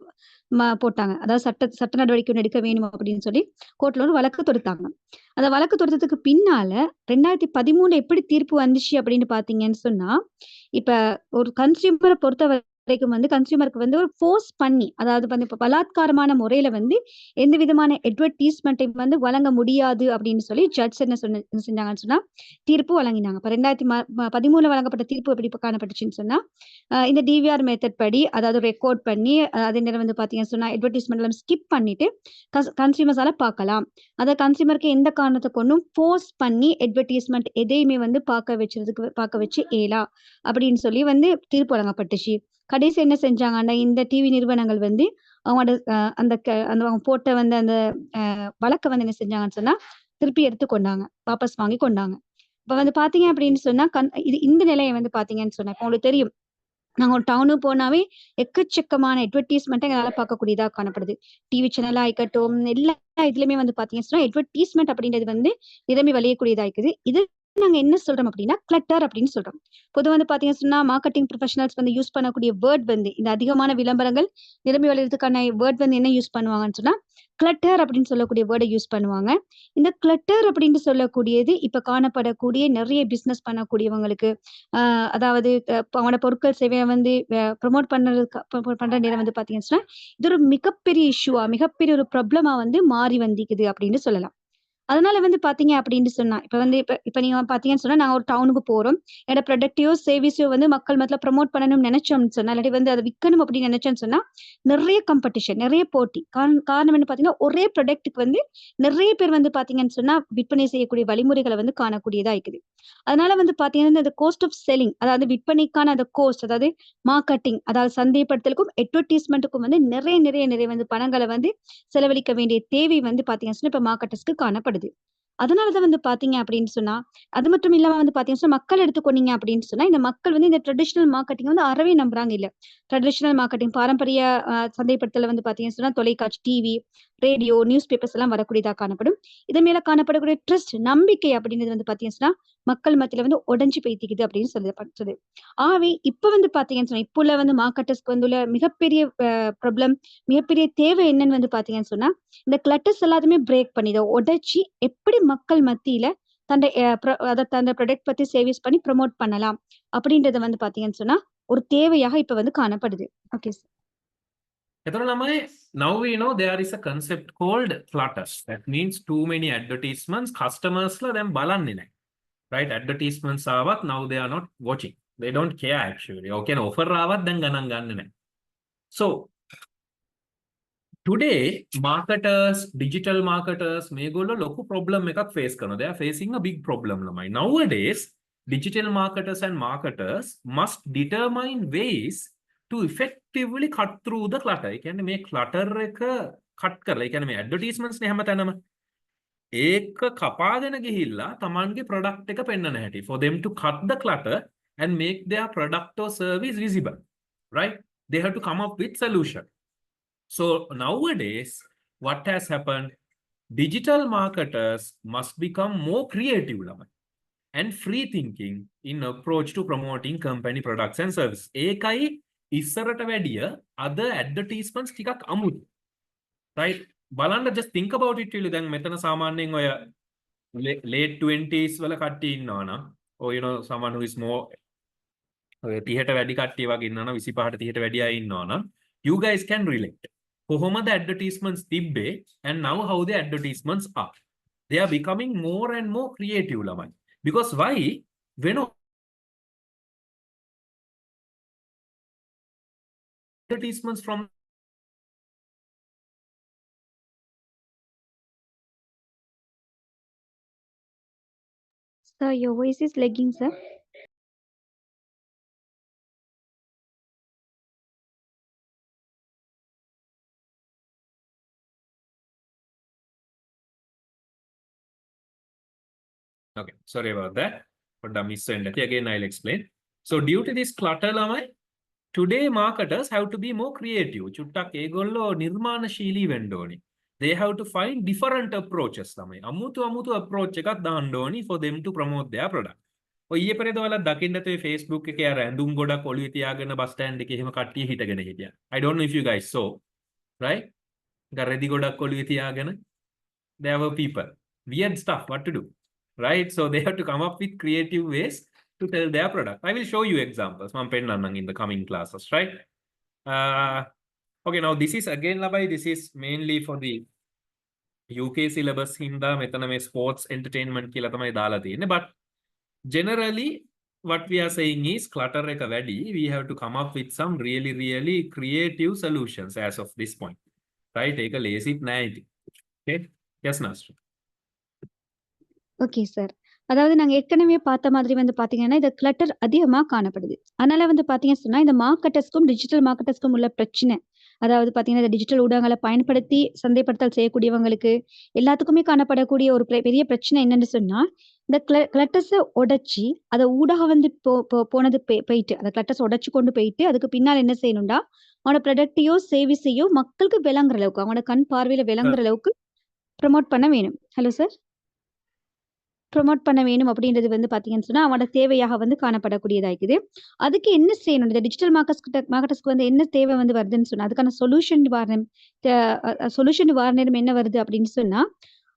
ம போட்டாங்க. அதாவது சட்ட நடவடிக்கை ஒண்ணு எடுக்க வேணும் அப்படின்னு சொல்லி கோர்ட்ல ஒரு வழக்கு தொடுத்தாங்க. அந்த வழக்கு தொடுத்ததுக்கு பின்னால 2013 எப்படி தீர்ப்பு வந்துச்சு அப்படின்னு பார்த்தீங்கன்னு சொன்னா, இப்ப ஒரு கன்சியூமர பொறுத்தவரைக்கும் வந்து கன்சியூமருக்கு வந்து ஒரு ஃபோர்ஸ் பண்ணி, அதாவது வந்து இப்ப பலாத்காரமான முறையில வந்து எந்த விதமான அட்வர்டைஸ்மென்ட்டையும் வந்து வழங்க முடியாது அப்படின்னு சொல்லி ஜட்ஜ் என்ன செஞ்சாங்கன்னு சொன்னா, தீர்ப்பு வழங்கினாங்க. இப்ப 2013 வழங்கப்பட்ட தீர்ப்பு எப்படி இப்ப காணப்பட்டுச்சுன்னு சொன்னா, இந்த டிவிஆர் மெத்தட் படி அதாவது ரெக்கார்ட் பண்ணி, அதே நேரம் வந்து பார்த்தீங்கன்னு சொன்னா, அட்வர்டைஸ்மென்ட் எல்லாம் ஸ்கிப் பண்ணிட்டு கன்சியூமர்ஸால பார்க்கலாம். அத கன்சியூமருக்கு எந்த காரணத்த கொண்டும் ஃபோர்ஸ் பண்ணி அட்வர்டைஸ்மென்ட் எதையுமே வந்து பார்க்க வச்சு இயலா அப்படின்னு சொல்லி வந்து தீர்ப்பு வழங்கப்பட்டுச்சு. கடைசி என்ன செஞ்சாங்கன்னா, இந்த டிவி நிறுவனங்கள் வந்து அவங்களோட அந்த அவங்க போட்ட வந்து அந்த வழக்க வந்து என்ன செஞ்சாங்கன்னு சொன்னா, திருப்பி எடுத்துக்கொண்டாங்க. வாபஸ் வாங்கி கொண்டாங்க. இப்ப வந்து பார்த்தீங்க அப்படின்னு சொன்னா, இந்த நிலைய வந்து பார்த்தீங்கன்னு சொன்னா, இப்ப உங்களுக்கு தெரியும். நாங்க ஒரு டவுனுக்கு போனாவே எக்கச்சக்கமான அட்வர்டைஸ்மென்ட்ட எங்களால பார்க்கக்கூடியதா காணப்படுது. டிவி சேனலா இருக்கட்டும், எல்லா இதுலயுமே வந்து பார்த்தீங்கன்னு சொன்னா, அட்வர்டைஸ்மென்ட் அப்படின்றது வந்து நிரம்பி வழியக்கூடியதா இருக்குது. இது நாங்க என்ன சொல்றோம் அப்படின்னா, கிளட்டர் அப்படின்னு சொல்றோம். பொதுவா வந்து பார்த்தீங்கன்னு சொன்னா, மார்க்கெட்டிங் ப்ரொஃபஷனல்ஸ் வந்து யூஸ் பண்ணக்கூடிய வேர்ட் வந்து இந்த அதிகமான விளம்பரங்கள் நிரம்பி வழியறதுக்கான வேர்ட் வந்து என்ன யூஸ் பண்ணுவாங்கன்னு சொன்னா, கிளட்டர் அப்படின்னு சொல்லக்கூடிய வேர்ட யூஸ் பண்ணுவாங்க. இந்த கிளட்டர் அப்படின்னு சொல்லக்கூடியது இப்ப காணப்படக்கூடிய நிறைய பிசினஸ் பண்ணக்கூடியவங்களுக்கு, அதாவது அவங்களோட பொருட்கள் சேவைய வந்து ப்ரமோட் பண்ற நேரம் வந்து பார்த்தீங்கன்னு சொன்னா, இது ஒரு மிகப்பெரிய இஷ்யூவா, மிகப்பெரிய ஒரு ப்ராப்ளமா வந்து மாறி வந்திக்குது அப்படின்னு சொல்லலாம். அதனால வந்து பார்த்தீங்க அப்படின்னு சொன்னா, இப்ப நீங்க பார்த்தீங்கன்னு சொன்னா, நாங்க ஒரு டவுனுக்கு போறோம். என்னோட ப்ராடக்ட்டையோ, சர்வீஸையோ வந்து மக்கள் மத்தியில ப்ரமோட் பண்ணணும்னு நெனைச்சோம்னு சொன்னா, இல்லாட்டி வந்து அத விக்கணும் அப்படின்னு நெனைச்சோம்னு சொன்னா, நிறைய காம்படிஷன், நிறைய போட்டி. காரணம் என்ன பார்த்தீங்கன்னா, ஒரே ப்ராடக்ட்க்கு வந்து நிறைய பேர் வந்து பார்த்தீங்கன்னு சொன்னா, விற்பனை செய்யக்கூடிய வழிமுறைகள வந்து காணக்கூடியதா இருக்குது. அதனால வந்து பார்த்தீங்கன்னா, இந்த காஸ்ட் ஆஃப் செல்லிங் அதாவது விற்பனைக்கான அந்த கோஸ்ட் அதாவது மார்க்கெட்டிங் அதாவது சந்தைப்படுத்தலுக்கும், அட்வர்டைஸ்மென்ட்க்கும் வந்து நிறைய வந்து பணங்கள வந்து செலவழிக்க வேண்டிய தேவை வந்து பார்த்தீங்கன்னு சொன்னா, இப்ப மார்க்கெட்டர்ஸ்க்கு காணப்படுது. அதனால தான் வந்து பார்த்தீங்க அப்படின்னு சொன்னா, அது மட்டும் இல்லாம வந்து பார்த்தீங்கன்னு சொன்னா, மக்கள் எடுத்துக்கொண்டீங்க அப்படின்னு சொன்னா, இந்த மக்கள் வந்து இந்த ட்ரெடிஷனல் மார்க்கெட்டிங் வந்து அறவே நம்புறாங்க இல்ல. ட்ரெடிஷனல் மார்க்கெட்டிங் பாரம்பரிய சந்தைப்படுத்தல வந்து பார்த்தீங்கன்னு சொன்னா, தொலைக்காட்சி, டிவி, ரேடியோ, நியூஸ் பேப்பர்ஸ் எல்லாம் வரக்கூடியதா காணப்படும். இது மேல காணப்படக்கூடிய ட்ரஸ்ட், நம்பிக்கை அப்படின்றது வந்து பார்த்தீங்கன்னு சொன்னா, மக்கள் மத்தியில வந்து உடைஞ்சு போய்த்திக்குது அப்படின்னு சொல்லப்பட்டது. ஆகவே இப்ப வந்து பார்த்தீங்கன்னு சொன்னா, இப்போ உள்ள வந்து மார்க்கெட்டர்ஸ்க்கு வந்து உள்ள மிகப்பெரிய ப்ராப்ளம், மிகப்பெரிய தேவை என்னன்னு வந்து பார்த்தீங்கன்னு சொன்னா, இந்த கிளட்டர்ஸ் எல்லாத்தையுமே பிரேக் பண்ணி, இத உடைச்சு எப்படி மக்கள் மத்தியில தன்னுடைய தன்னுடைய ப்ராடக்ட் பத்தி சேல்ஸ் பண்ணி ப்ரமோட் பண்ணலாம் அப்படின்றத வந்து பார்த்தீங்கன்னு சொன்னா, ஒரு தேவையாக இப்ப வந்து காணப்படுது. Okay sir. එතකොට ළමයි, now we know there is a concept called clutters. That means too many advertisements, customers ලා දැන් බලන්නේ නැහැ. Right? Advertisements ආවත් now they are not watching. They don't care actually. Okay, offer ආවත් දැන් ගණන් ගන්නෙ නැහැ. So today marketers, digital marketers මේගොල්ලෝ ලොකු problem එකක් face කරනවා. They are facing a big problem ළමයි. Nowadays digital marketers and marketers must determine ways to effectively cut through the clutter. ඒ කියන්නේ මේ clutter එක cut කරලා, ඒ කියන්නේ මේ advertisements නේ හැමතැනම. ඒක කපාගෙන ගිහිල්ලා තමන්ගේ product එක පෙන්වන්න හැටි. For them to cut the clutter and make their product or service visible. Right? They have to come up with solution. So nowadays, what has happened? Digital marketers must become more creative and free thinking in approach to promoting company products and services. ඒකයි ඉස්සරට වැඩිය other advertisements ටිකක් අමුතු. Right? බලන්න, just think about it really. දැන් මෙතන සාමාන්‍යයෙන් ඔය late 20s වල කට්ටිය ඉන්නවා නම්, or you know someone who is more 30ට වැඩි කට්ටිය වගේ ඉන්නවා නම්, 25ට 30ට වැඩි අය ඉන්නවා නම්, you guys can relate. කොහොමද advertisements තිබ්බේ and now how the advertisements are. They are becoming more and more creative ළමයි. Because why? When advertisements from Sir, your voice is lagging, sir. Okay, sorry about that. But again, I'll explain. So due to this clutter, today marketers have to be more creative. චුට්ටක් ඒගොල්ලෝ නිර්මාණශීලී වෙන්න ඕනි. They have to find different approaches තමයි. අමුතු approach එකක් දාන්න ඕනි for them to promote their product. ඔය ඊයේ පෙරේද ඔයාලා දකින්න තේ Facebook එකේ අර ඇඳුම් ගොඩක් ඔළුවේ තියාගෙන බස් ස්ටෑන්ඩ් එකේ එහෙම කට්ටිය හිටගෙන හිටියා. I don't know if you guys saw, right? ගරෙදි ගොඩක් ඔළුවේ තියාගෙන there were people. Weird stuff, what to do, right? So they have to come up with creative ways to tell their product. I will show you examples in the coming classes, right? Okay, now this is again, Labai, this is mainly for the UK syllabus hinda metana me sports entertainment kila thamai dala tiyenne. But generally what we are saying is clutter එක වැඩි, we have to come up with some really creative solutions as of this point, right? ඒක ලේසිත් නෑ ඉතින්. Okay, yes Nasr. Okay sir. அதாவது நாங்க ஏற்கனவே பார்த்த மாதிரி வந்து பாத்தீங்கன்னா, இந்த கிளட்டர் அதிகமா காணப்படுது. அதனால வந்து பாத்தீங்கன்னு சொன்னா, இந்த மார்க்கெட்டர்ஸ்க்கும், டிஜிட்டல் மார்க்கெட்டர்ஸ்க்கும் உள்ள பிரச்சனை. அதாவது பாத்தீங்கன்னா, இந்த டிஜிட்டல் ஊடகங்களை பயன்படுத்தி சந்தைப்படுத்தல் செய்யக்கூடியவங்களுக்கு, எல்லாத்துக்குமே காணப்படக்கூடிய ஒரு பெரிய பிரச்சனை என்னன்னு சொன்னா, இந்த கிளட்டர்ஸ உடைச்சு, அத ஊடகம் வந்து போனது போயிட்டு, அந்த கிளட்டர்ஸ் உடைச்சு கொண்டு போயிட்டு, அதுக்கு பின்னால என்ன செய்யணும்டா, அவனோட ப்ராடக்ட்டையோ, சேவிஸையோ மக்களுக்கு விளங்குற அளவுக்கு, அவனோட கண் பார்வையில விளங்குற அளவுக்கு ப்ரமோட் பண்ண வேணும். Hello sir. ப்ரமோட் பண்ண வேணும் அப்படின்றது வந்து பாத்தீங்கன்னு சொன்னா, அவனோட தேவையாக வந்து காணப்படக்கூடியதா இருக்குது. அதுக்கு என்ன செய்யணும்? இந்த டிஜிட்டல் மார்க்கெட்டர்ஸ்க்கு வந்து என்ன தேவை வந்து வருதுன்னு சொன்னா, அதுக்கான சொல்யூஷன் நிவாரணம் என்ன வருது அப்படின்னு சொன்னா,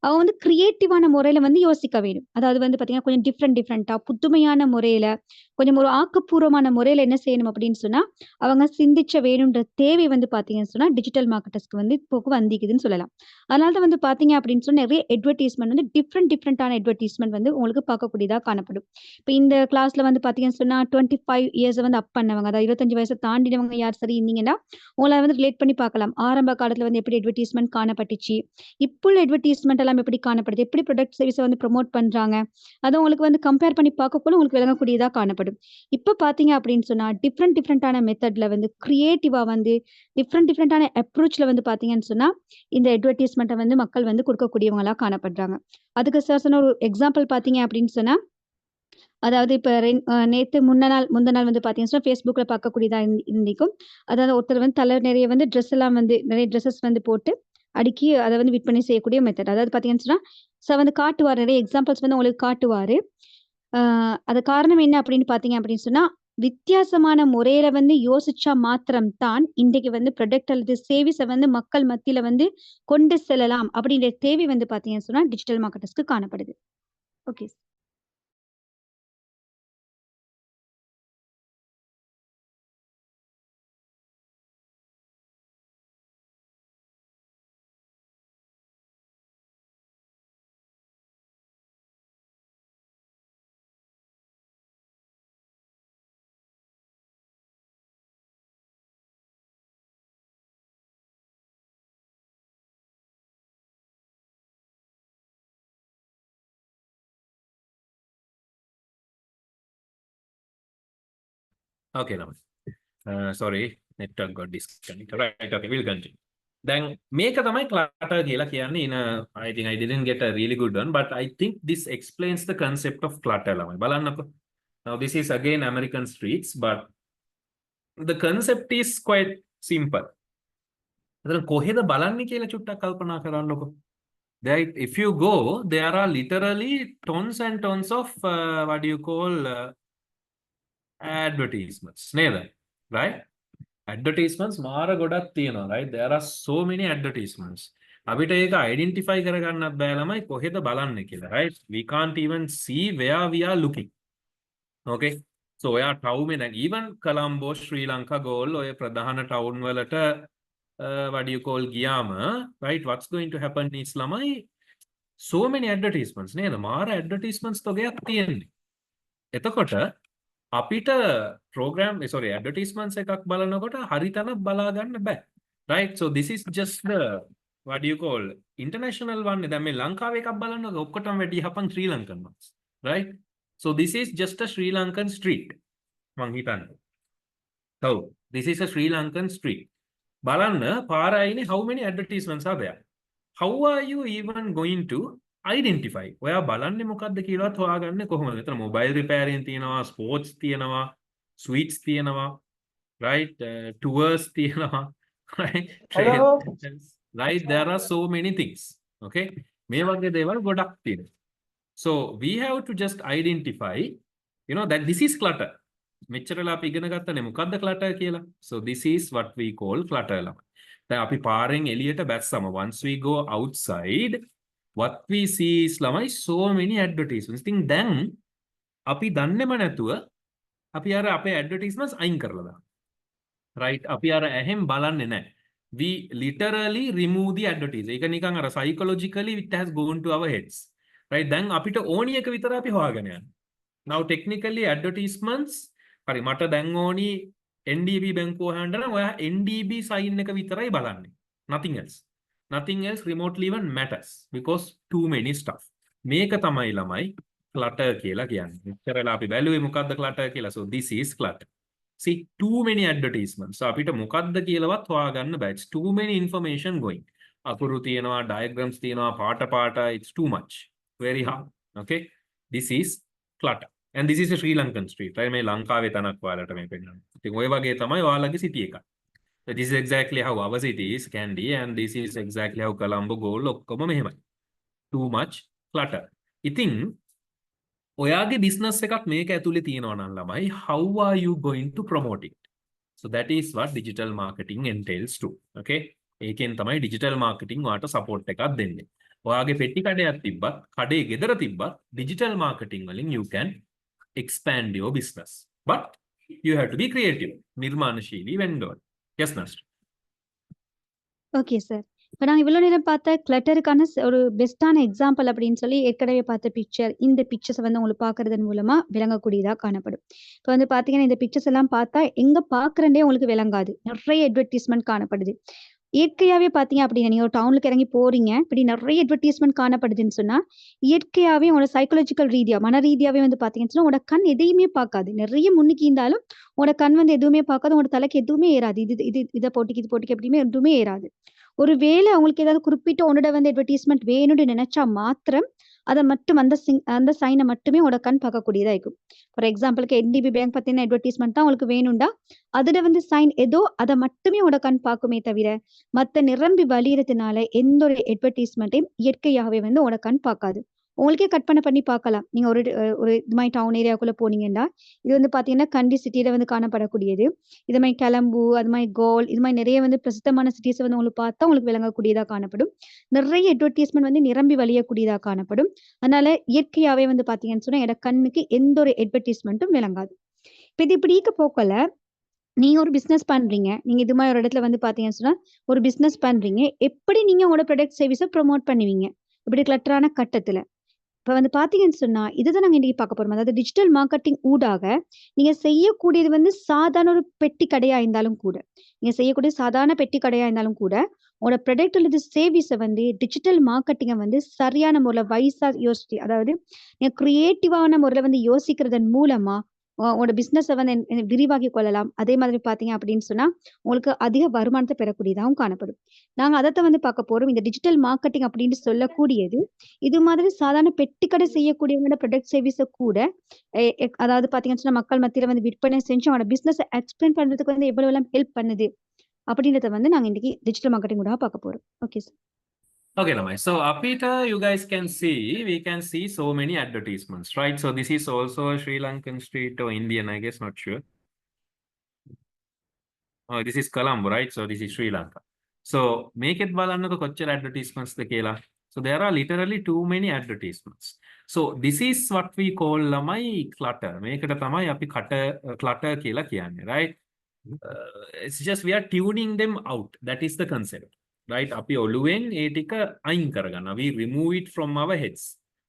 அவன் வந்து கிரியேட்டிவான முறையில வந்து யோசிக்க வேணும். அதாவது வந்து பாத்தீங்கன்னா, கொஞ்சம் டிஃப்ரெண்டா புதுமையான முறையில, கொஞ்சம் ஒரு ஆக்கப்பூர்வமான முறையில என்ன செய்யணும் அப்படின்னு சொன்னா, அவங்க சிந்திச்ச வேணும்ன்ற தேவை வந்து பாத்தீங்கன்னு சொன்னா, டிஜிட்டல் மார்க்கெட்டர்ஸ்க்கு வந்து இப்போ வந்திக்குதுன்னு சொல்லலாம். அதனால தான் வந்து பாத்தீங்க அப்படின்னு சொன்னா, நிறைய அட்வர்டைஸ்மென்ட் வந்து டிஃப்ரெண்டான அட்வர்டைஸ்மென்ட் வந்து உங்களுக்கு பார்க்கக்கூடியதா காணப்படும். இப்ப இந்த கிளாஸ்ல வந்து பாத்தீங்கன்னு சொன்னா, 25 இயர்ஸ் வந்து அப் பண்ணவங்க, அதாவது 25 வயசை தாண்டினவங்க யார் சரி இருந்தீங்கன்னா, உங்களை வந்து ரிலேட் பண்ணி பார்க்கலாம். ஆரம்ப காலத்துல வந்து எப்படி அட்வர்டைஸ்மென்ட் காணப்பட்டுச்சு, இப்போ உள்ள அட்வர்டைஸ்மென்ட் எல்லாம் எப்படி காணப்படுது, எப்படி ப்ராடக்ட் சர்வீஸை வந்து ப்ரமோட் பண்றாங்க, அதை உங்களுக்கு வந்து கம்பேர் பண்ணி பார்க்கக்குள்ள உங்களுக்கு விளங்கக்கூடியதா காணப்படும். இப்ப பாத்தீங்க அப்படின்னு சொன்னா, டிஃப்ரெண்டான மெத்தட்ல வந்து கிரியேட்டிவா வந்து டிஃப்ரெண்டான அப்ரோச்ல வந்து பாத்தீங்கன்னு சொன்னா, இந்த அட்வர்டைஸ்மெண்ட்டை வந்து மக்கள் வந்து கொடுக்கக்கூடியவங்களா காணப்படுறாங்க. அதுக்கு சார் சொன்ன ஒரு எக்ஸாம்பிள் பாத்தீங்க அப்படின்னு சொன்னா, அதாவது இப்ப நேத்து முந்த நாள் வந்து பாத்தீங்கன்னா சொன்னா, Facebookல பார்க்கக்கூடியதா இருந்திக்கும். அதாவது ஒருத்தர் வந்து நிறைய வந்து நிறைய ட்ரெஸ்ஸஸ் வந்து போட்டு அடுக்கி அத வந்து விற்பனை செய்யக்கூடிய மெத்தட். அதாவது பாத்தீங்கன்னு சொன்னா, வந்து காட்டுவாரு. நிறைய எக்ஸாம்பிள்ஸ் வந்து உங்களுக்கு காட்டுவாரு. அது காரணம் என்ன அப்படின்னு பாத்தீங்க அப்படின்னு சொன்னா, வித்தியாசமான முறையில வந்து யோசிச்சா மாத்திரம் தான் இன்றைக்கு வந்து ப்ராடக்ட் அல்லது சர்வீஸ வந்து மக்கள் மத்தியில வந்து கொண்டு செல்லலாம் அப்படின்ற தேவை வந்து பாத்தீங்கன்னு சொன்னா, டிஜிட்டல் மார்க்கெட்டர்ஸ்க்கு காணப்படுது. Okay. Okay, Naman. Sorry, network got disconnected. Right, okay, we'll continue. Then මේක තමයි clutter කියලා කියන්නේ. I think I didn't get a really good one, but I think this explains the concept of clutter. බලන්නකො. Now this is again American streets, but the concept is quite simple. අතන කොහෙද බලන්නේ කියලා චුට්ටක් කල්පනා කරන්නකො. There, if you go, there are literally tons and tons of what do you call advertisements, right? Advertisements මාර ගොඩක් තියෙනවා, right? There are so many advertisements. අපිට ඒක identify කරගන්නත් බෑ ළමයි කොහෙද බලන්නේ කියලා, right? We can't even see where we are looking. Okay? So ඔයා town and even Colombo, Sri Lanka goal ඔය ප්‍රධාන town වලට what do you call ගියාම, right? What's going to happen is ළමයි so many advertisements නේද? මාර advertisements තොගයක් තියෙන්නේ. එතකොට අපිට program sorry advertisements එකක් බලනකොට හරිතන බලා ගන්න බෑ. Right? So this is just the what do you call international one. දැන් මේ ලංකාවේ එකක් බලනකොට ඔක්කොටම වැඩි හපන් ශ්‍රී Lankan ones. Right? So this is just a Sri Lankan street. මං හිතන්නේ. So this is a Sri Lankan street. බලන්න පාර අයිනේ how many advertisements are there? How are you even going to identify? ඔයා බලන්නේ මොකද්ද කියලාත් හොයාගන්නේ කොහොමද? එතන mobile repairing තියෙනවා, sports තියෙනවා, sweets තියෙනවා, right? Tours තියෙනවා, right? Right? There are so many things. Okay? මේ වගේ දේවල් ගොඩක් තියෙනවා. So we have to just identify, that this is clutter. මෙච්චරලා අපි ඉගෙන ගත්තනේ මොකද්ද clutter කියලා. So this is what we call clutter ළමයි. දැන් අපි පාරෙන් එළියට බැස්සම once we go outside what we see is ළමයි so many advertisements. ඉතින් දැන් අපි දන්නේම නැතුව අපි අර අපේ advertisements අයින් කරලා දානවා. right? අපි අර ඇහෙන් බලන්නේ නැහැ. We literally remove the advertisement. ඒක නිකන් අර psychologically it has gone to our heads. right? දැන් අපිට ඕනි එක විතර අපි හොයාගෙන යනවා. now technically advertisements හරි මට දැන් ඕනි NDB බැංකුව හොයන්න නම් ඔයා NDB sign එක විතරයි බලන්නේ. nothing else. Nothing else remotely even matters because too many stuff. මේක තමයි ළමයි clutter කියලා කියන්නේ. මෙච්චරලා අපි බැලුවේ මොකද්ද clutter කියලා. So this is clutter. See too many advertisements. So අපිට මොකද්ද කියලාවත් හොයාගන්න බෑ. It's too many information going. අකුරු තියෙනවා, diagrams තියෙනවා, පාට it's too much. Very hard. Okay? This is clutter. And this is a Sri Lankan street. right? මේ ලංකාවේ තනක් ඔයාලට මේ පෙන්නනවා. ඉතින් ඔය වගේ තමයි ඔයාලගේ city එක. So this is exactly how our city is, Kandy, and this is exactly how Colombo goal ඔක්කොම මෙහෙමයි. Too much clutter. ඉතින් ඔයාගේ business එකක් මේක ඇතුලේ තියෙනවා නම් ළමයි, how are you going to promote it? So that is what digital marketing entails too. Okay? ඒකෙන් තමයි digital marketing ඔයාට support එකක් දෙන්නේ. ඔයාගේ පෙට්ටි කඩයක් තිබ්බත්, කඩේ ගෙදර තිබ්බත්, digital marketing වලින් you can expand your business. But you have to be creative. நிர்மாணශීලී වෙන්න ඕනේ. Yes, Nast. Okay sir. இப்போ நாங்கள் இவ்வளோ நேரம் பார்த்த கிளட்டருக்கான ஒரு பெஸ்ட்டான எக்ஸாம்பிள் அப்படின்னு சொல்லி ஏற்கனவே பார்த்த பிக்சர், இந்த பிக்சர்ஸை வந்து உங்களுக்கு பார்க்கறதன் மூலமாக விளங்கக்கூடியதாக காணப்படும். இப்போ வந்து பார்த்தீங்கன்னா இந்த பிக்சர்ஸ் எல்லாம் பார்த்தா எங்கே பார்க்குறேன்னே உங்களுக்கு விளங்காது. நிறைய அட்வர்டைஸ்மெண்ட் காணப்படுது. இயற்கையாவே பார்த்தீங்க அப்படின்னா நீங்க ஒரு டவுனுக்கு இறங்கி போறீங்க, இப்படி நிறைய அட்வர்டைஸ்மெண்ட் காணப்படுதுன்னு சொன்னா இயற்கையாவே உங்களோட சைக்காலஜிக்கல் ரீதியா மன ரீதியாவே வந்து பாத்தீங்கன்னு சொன்னா உங்களோட கண் எதையுமே பார்க்காது. நிறைய முன்னுக்கு இருந்தாலும் உங்களோட கண் வந்து எதுவுமே பார்க்காது, உங்களோட தலைக்கு எதுவுமே ஏறாது. இதை போட்டிக்கு எப்படியுமே எதுவுமே ஏறாது. ஒருவேளை அவங்களுக்கு ஏதாவது குறிப்பிட்ட உன்னோட வந்து அட்வர்டைஸ்மெண்ட் வேணும்னு நினைச்சா மாத்திரம் அதை மட்டும் அந்த சைனை மட்டுமே உங்களோட கண் பார்க்கக்கூடியதா இருக்கும். ஃபார் எக்ஸாம்பிளுக்கு NDB பேங்க் பத்தின அட்வர்டைஸ்மெண்ட் தான் உங்களுக்கு வேணும்டா, அதோட வந்து சைன் ஏதோ அதை மட்டுமே உங்களோட கண் பார்க்குமே தவிர மத்த நிரம்பி வலியறதுனால எந்த ஒரு அட்வர்டைஸ்மெண்ட்டையும் இயற்கையாகவே வந்து உங்களோட கண் பார்க்காது. உங்களுக்கே கற்பனை பண்ணி பார்க்கலாம். நீங்க ஒரு இது மாதிரி டவுன் ஏரியாவுக்குள்ள போனீங்கன்னா இது வந்து பாத்தீங்கன்னா கண்டி சிட்டியில வந்து காணப்படக்கூடியது. இது மாதிரி கெலம்பு, அது மாதிரி கோல், இது மாதிரி நிறைய வந்து பிரசித்தமான சிட்டிஸ் வந்து உங்களுக்கு பார்த்தா உங்களுக்கு விளங்கக்கூடியதா காணப்படும். நிறைய அட்வர்டைஸ்மெண்ட் வந்து நிரம்பி வலியக்கூடியதா காணப்படும். அதனால இயற்கையாவே வந்து பாத்தீங்கன்னு சொன்னா என்னோட கண்ணுக்கு எந்த ஒரு அட்வர்டைஸ்மெண்ட்டும் விளங்காது. இப்ப இது இப்படி இருக்க போக்கல நீங்க ஒரு பிசினஸ் பண்றீங்க, நீங்க இது மாதிரி ஒரு இடத்துல வந்து பாத்தீங்கன்னு சொன்னா ஒரு பிசினஸ் பண்றீங்க, எப்படி நீங்க உங்களோட ப்ராடக்ட் சர்வீஸை ப்ரொமோட் பண்ணுவீங்க இப்படி கிளட்டரான கட்டத்துல? இப்ப வந்து பாத்தீங்கன்னு சொன்னா இதுதான் நாங்க இன்னைக்கு பார்க்க போறோம். அதாவது டிஜிட்டல் மார்க்கெட்டிங் ஊடாக நீங்க செய்யக்கூடியது வந்து சாதாரண ஒரு பெட்டி கடையா இருந்தாலும் கூட, நீங்க செய்யக்கூடிய சாதாரண பெட்டி கடையா இருந்தாலும் கூட உங்களோட ப்ராடக்ட் அல்லது சேவிஸை வந்து டிஜிட்டல் மார்க்கெட்டிங்கை வந்து சரியான முறையில வைஸா யோசிச்சு, அதாவது நீங்க கிரியேட்டிவான முறையில வந்து யோசிக்கிறதன் மூலமா உங்களோட பிசினஸை வந்து விரிவாக்கி கொள்ளலாம். அதே மாதிரி பாத்தீங்க அப்படின்னு சொன்னா உங்களுக்கு அதிக வருமானத்தை பெறக்கூடியதாகவும் காணப்படும். நாங்க அதை வந்து பார்க்க போறோம். இந்த டிஜிட்டல் மார்க்கெட்டிங் அப்படின்னு சொல்லக்கூடியது இது மாதிரி சாதாரண பெட்டிக்கடை செய்யக்கூடியவங்களோட ப்ராடக்ட் சர்வீஸை கூட அதாவது பாத்தீங்கன்னு சொன்னா மக்கள் மத்தியில வந்து விற்பனை செஞ்சு அவங்களோட பிசினஸ் எக்ஸ்பிளைன் பண்றதுக்கு வந்து எவ்வளவு எல்லாம் ஹெல்ப் பண்ணுது அப்படின்றத வந்து நாங்க இன்னைக்கு டிஜிட்டல் மார்க்கெட்டிங் கூட பார்க்க போறோம். Okay sir. Okay, Lamai. So up here you guys can see, we can see so many advertisements, right? So this is also a Sri Lankan street or Indian, I guess, not sure. Oh, this is Colombo, right? So this is Sri Lanka. So make it balanna kochchar advertisements dekela. So there are literally too many advertisements. So this is what we call lamai clutter. Mekata thamai api clutter kiyala kiyanne, right? It's just we are tuning them out. That is the concept. Right? Api oluwen e tika ayin karagana. We remove it from our heads.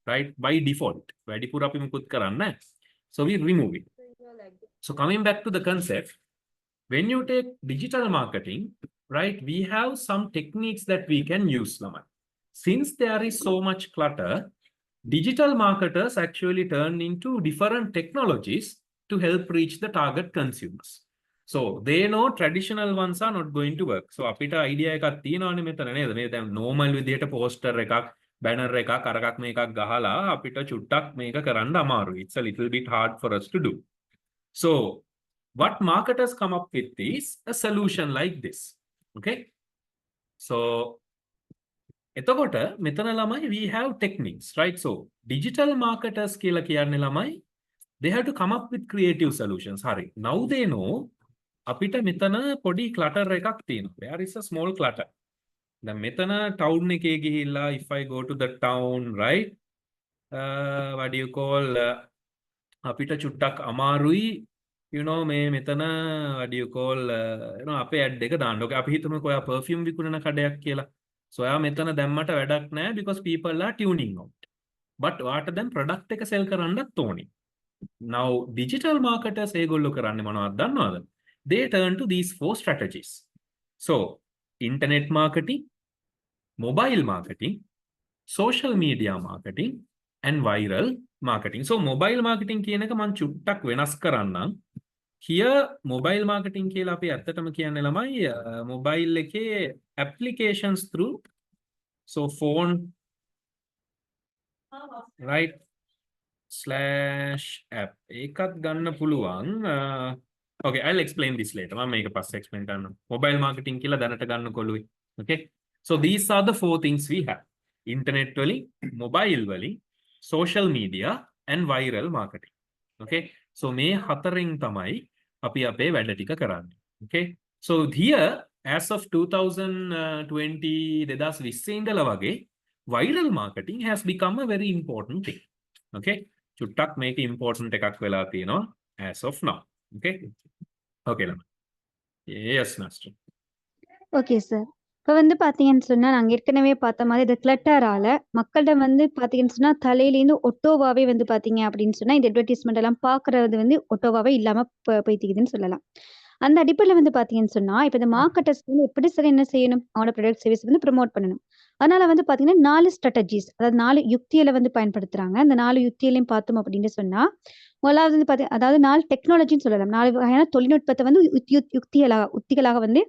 Right? By default. වැඩිපුර අපි මුකුත් කරන්නේ. So we remove it. So coming back to the concept, when you take digital marketing, right, we have some techniques that we can use, Laman. Since there is so much clutter, digital marketers actually turn into different technologies to help reach the target consumers. So they know traditional ones are not going to work. So අපිට idea එකක් තියෙනවානේ මෙතන නේද? මේ දැන් normal විදිහට poster එකක්, banner එකක්, අරකට මේකක් ගහලා අපිට චුට්ටක් මේක කරන්න අමාරුයි. It's a little bit hard for us to do. So what marketers come up with is a solution like this. Okay? So එතකොට මෙතන ළමයි we have techniques, right? So digital marketers කියලා කියන්නේ ළමයි they have to come up with creative solutions. හරි. Now they know අපිට මෙතන පොඩි clutter එකක් තියෙනවා. There is a small clutter. දැන් මෙතන town එකේ ගිහිල්ලා if I go to the town, right? What do you call අපිට චුට්ටක් අමාරුයි මේ මෙතන what do you call අපේ ad එක දාන්න. ඔක අපි හිතමුකෝ ඔයා perfume විකුණන කඩයක් කියලා. So ඔයා මෙතන දැම්මට වැඩක් නැහැ because people are tuning out. But ඔයාට දැන් product එක sell කරන්නත් ඕනේ. Now digital marketers ඒගොල්ලෝ කරන්නේ මොනවද දන්නවද? They turn to these 4 strategies. So internet marketing, mobile marketing, social media marketing and viral marketing. So mobile marketing කියන එක මම චුට්ටක් වෙනස් කරන්නම්. Here mobile marketing කියලා අපි ඇත්තටම කියන්නේ ළමයි mobile එකේ applications through so phone right /app ඒකත් ගන්න පුළුවන්. Okay, I'll explain this later. මම මේක පස්සේ explain කරනවා. Mobile marketing කියලා දැනට ගන්නකොළුයි. Okay? So these are the 4 things we have. Internet වලින්, mobile වලින්, social media and viral marketing. Okay? So මේ හතරෙන් තමයි අපි අපේ වැඩ ටික කරන්නේ. Okay? So here as of 2020 2020 ඉඳලා වගේ viral marketing has become a very important thing. Okay? චුට්ටක් මේක important එකක් වෙලා තියෙනවා as of now. Okay? Okay, Lama. Yes, Master. Okay sir. இப்போ வந்து பார்த்தீங்கன்னு சொன்னா, நாங்க ஏற்கனவே பார்த்த மாதிரி இந்த கிளட்டரால மக்களிடம் வந்து பார்த்தீங்கன்னு சொன்னா, தலையிலேருந்து ஒட்டோவாவே வந்து பார்த்தீங்க அப்படின்னு சொன்னா, இந்த அட்வர்டைஸ்மெண்ட் எல்லாம் பார்க்குறது வந்து ஒட்டோவாவே இல்லாம போய்த்திக்குதுன்னு சொல்லலாம். அந்த அடிப்படையில வந்து பார்த்தீங்கன்னு சொன்னா, இப்ப இந்த மார்க்கெட்டர்ஸ் வந்து எப்படி சார் என்ன செய்யணும்? அவங்களோட ப்ராடக்ட் சர்வீஸ் வந்து ப்ரமோட் பண்ணணும். அதனால வந்து பார்த்தீங்கன்னா, 4 ஸ்ட்ராட்டஜிஸ் அதாவது 4 யுக்திகள வந்து பயன்படுத்துறாங்க. அந்த 4 யுக்திகளையும் பார்த்தோம் அப்படின்னு சொன்னா, முதலாவது வந்து அதாவது 4 டெக்னாலஜின்னு சொல்லலாம். 4 வகையான தொழில்நுட்பத்தை வந்து உத்திகளாக வந்து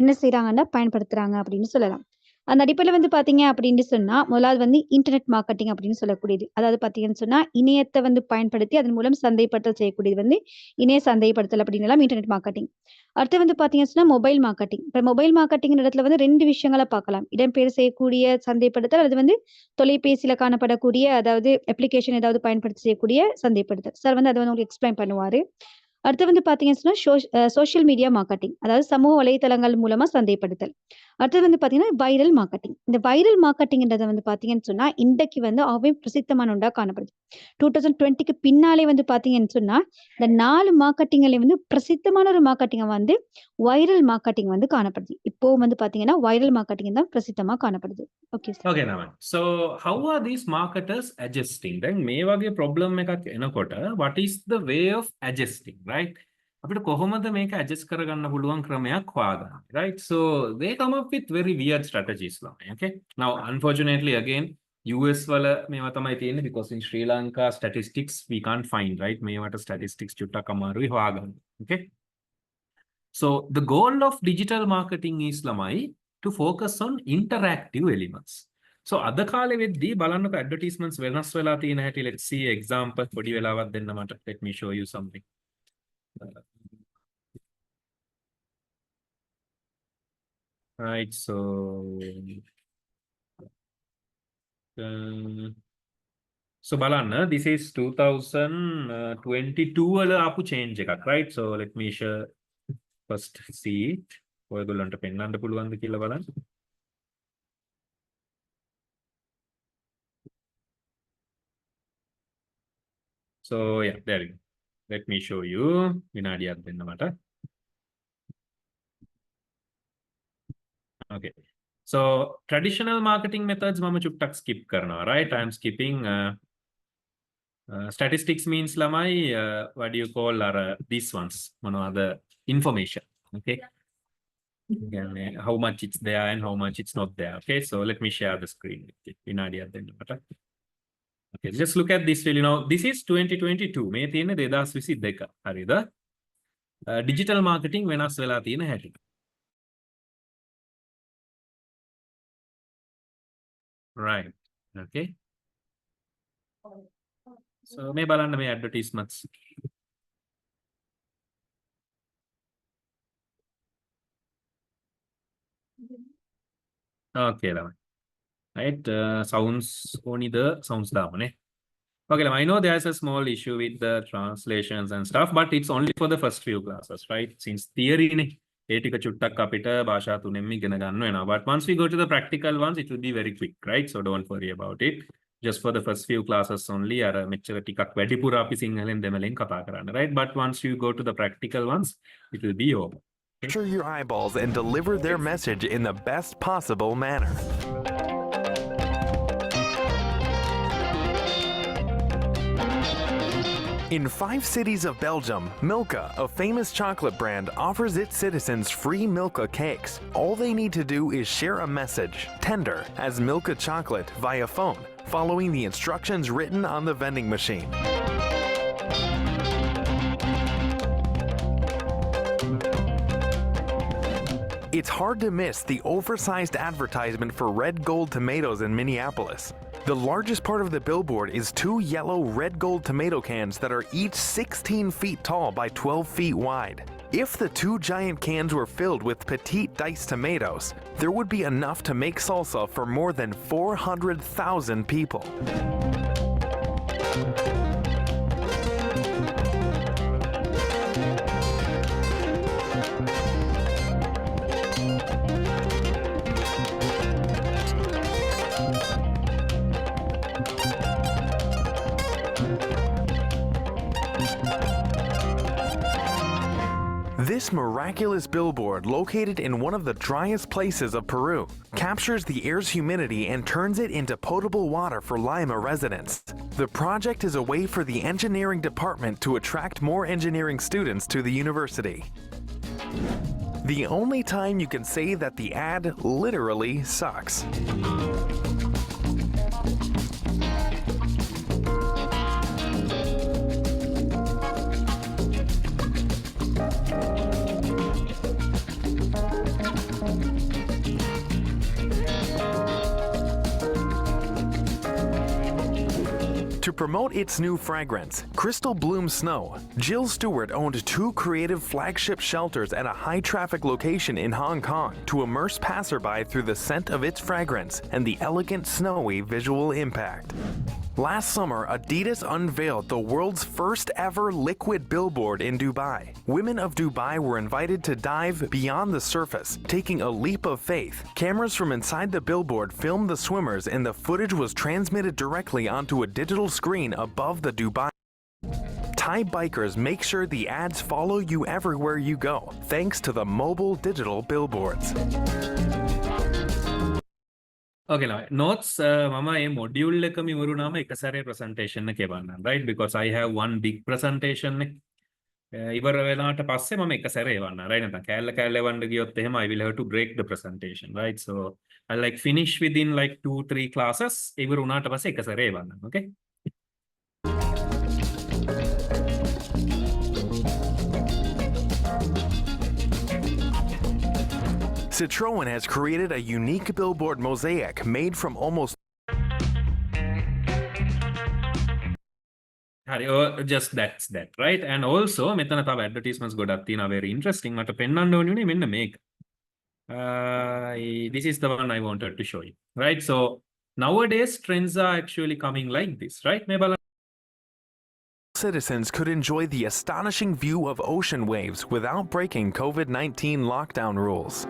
என்ன செய்றாங்கன்னா பயன்படுத்துறாங்க அப்படின்னு சொல்லலாம். அந்த அடிப்படையில வந்து பார்த்தீங்க அப்படின்னு சொன்னா, முதலாவது வந்து இன்டர்நெட் மார்க்கெட்டிங் அப்படின்னு சொல்லக்கூடியது. அதாவது பார்த்தீங்கன்னு சொன்னா, இணையத்தை வந்து பயன்படுத்தி அதன் மூலம் சந்தைப்படுத்தல் செய்யக்கூடியது வந்து இணைய சந்தைப்படுத்தல் அப்படின்னலாம் இன்டர்நெட் மார்க்கெட்டிங். அடுத்து வந்து பார்த்தீங்கன்னு சொன்னா, மொபைல் மார்க்கெட்டிங். இப்ப மொபைல் மார்க்கெட்டிங் இடத்துல வந்து 2 விஷயங்கள பார்க்கலாம். இடம்பெயர் செய்யக்கூடிய சந்தைப்படுத்தல், அது வந்து தொலைபேசியில காணப்படக்கூடிய அதாவது அப்ளிகேஷன் ஏதாவது பயன்படுத்தி செய்யக்கூடிய சந்தைப்படுத்தல். சார் வந்து அத வந்து உங்களுக்கு எக்ஸ்பிளைன் பண்ணுவாரு. அடுத்து வந்து பார்த்தீங்கன்னு சொன்னா, சோஷியல் மீடியா மார்க்கெட்டிங். அதாவது சமூக வலைத்தளங்கள் மூலமா சந்தைப்படுத்தல். அடுத்தது வந்து பார்த்தீங்கன்னா, வைரல் மார்க்கெட்டிங். இந்த வைரல் மார்க்கெட்டிங்ன்றத வந்து பார்த்தீங்கன்னு சொன்னா, இன்றைக்கு வந்து பிரசித்தமான ஒன்றா காணப்படுது. 2020க்கு பின்னாலே வந்து பார்த்தீங்கன்னு சொன்னா, இந்த 4 மார்க்கெட்டிங்ல வந்து பிரசித்தமான ஒரு மார்க்கெட்டிங்கா வந்து வைரல் மார்க்கெட்டிங் வந்து காணப்படுது. இப்போவும் வந்து பார்த்தீங்கன்னா, வைரல் மார்க்கெட்டிங் தான் பிரசித்தமா காணப்படுது. Okay sir. Okay, Naman. So how are these marketers adjusting? Then මේ වගේ problem එකක් එනකොට what is the way of adjusting, right? අපිට කොහොමද මේක adjust කරගන්න පුළුවන් ක්‍රමයක් හොයාගන්න, right? So they come up with very weird strategies ළමයි. Okay? Now unfortunately again US වල මේවා තමයි තියෙන්නේ because in Sri Lanka statistics we can't find, right? මේවට statistics චුට්ටක් අමාරුයි හොයාගන්න. Okay? So the goal of digital marketing is ළමයි to focus on interactive elements. So අද කාලේ වෙද්දී බලන්නකො advertisements වෙනස් වෙලා තියෙන හැටි. Let's see example පොඩි වෙලාවක් දෙන්න මට. Let me show you something. Right, so බලන්න this is 2022 වල ආපු change එකක්, right? So let me first see it. ඔයගොල්ලන්ට පෙන්වන්න පුළුවන්ද කියලා බලන්න. So yeah, there you go. Let me show you. විනාඩියක් දෙන්න මට. Okay. So traditional marketing methods මම චුට්ටක් skip කරනවා, right? I am skipping Statistics means lamai what do you call these ones the information, okay. How much it's there and how much it's not there. Okay, so let me share the screen with you. Okay, just look at this. This is 2022. මේ තියෙන්නේ 2022. හරිද? Digital marketing වෙනස් වෙලා තියෙන හැටි. Right. Okay. So මේ බලන්න මේ advertisements. Okay, right. Sounds only the sounds down. Okay, I know there's a small issue with the translations and stuff, but it's only for the first few classes, right? Since theory but once we go to the practical ones, it will be very quick, right? So don't worry about it. Just for the first few classes only, right? But once you go to the practical ones, it will be over. Capture your eyeballs and deliver their message in the best possible manner. In 5 cities of Belgium, Milka, a famous chocolate brand, offers its citizens free Milka cakes. All they need to do is share a message, tender as Milka chocolate, via phone, following the instructions written on the vending machine. It's hard to miss the oversized advertisement for Red Gold tomatoes in Minneapolis. The largest part of the billboard is 2 yellow Red Gold tomato cans that are each 16 feet tall by 12 feet wide. If the 2 giant cans were filled with petite diced tomatoes, there would be enough to make salsa for more than 400,000 people. This miraculous billboard, located in one of the driest places of Peru, captures the air's humidity and turns it into potable water for Lima residents. The project is a way for the engineering department to attract more engineering students to the university. The only time you can say that the ad literally sucks. To promote its new fragrance, Crystal Bloom Snow, Jill Stewart owned 2 creative flagship shelters at a high-traffic location in Hong Kong to immerse passerby through the scent of its fragrance and the elegant snowy visual impact. Last summer, Adidas unveiled the world's first ever liquid billboard in Dubai. Women of Dubai were invited to dive beyond the surface, taking a leap of faith. Cameras from inside the billboard filmed the swimmers, and the footage was transmitted directly onto a digital screen above the Dubai. Thai bikers make sure the ads follow you everywhere you go, thanks to the mobile digital billboards. Okay, now notes mama මේ module එක ඉවරුනාම එක සැරේ presentation එක එවන්නම්, right? Because I have one big presentation ඉවර වෙනාට පස්සේ මම එක සැරේ එවන්නම්, right? නැත්නම් කෑල්ල කෑල්ල එවන්න ගියොත් එහෙම I will have to break the presentation, right? So I'll like finish within like 2-3 classes ඉවර වුණාට පස්සේ එක සැරේ එවන්නම්, okay? Citroën has created a unique billboard mosaic made from almost just that's that, right? And also මෙතන තව advertisements ගොඩක් තියෙනවා very interesting. මට පෙන්වන්න ඕනේ උනේ මෙන්න මේක. This is the one I wanted to show you, right? So nowadays trends are actually coming like this, right? මේ බලන්න. Citizens could enjoy the astonishing view of ocean waves without breaking COVID-19 lockdown rules.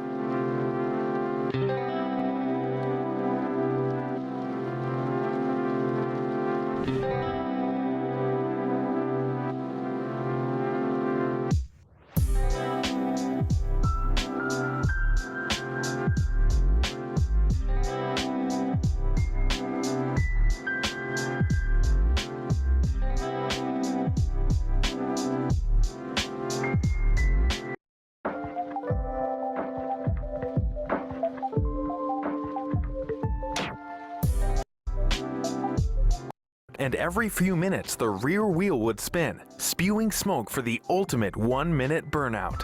And every few minutes, the rear wheel would spin, spewing smoke for the ultimate 1-minute burnout.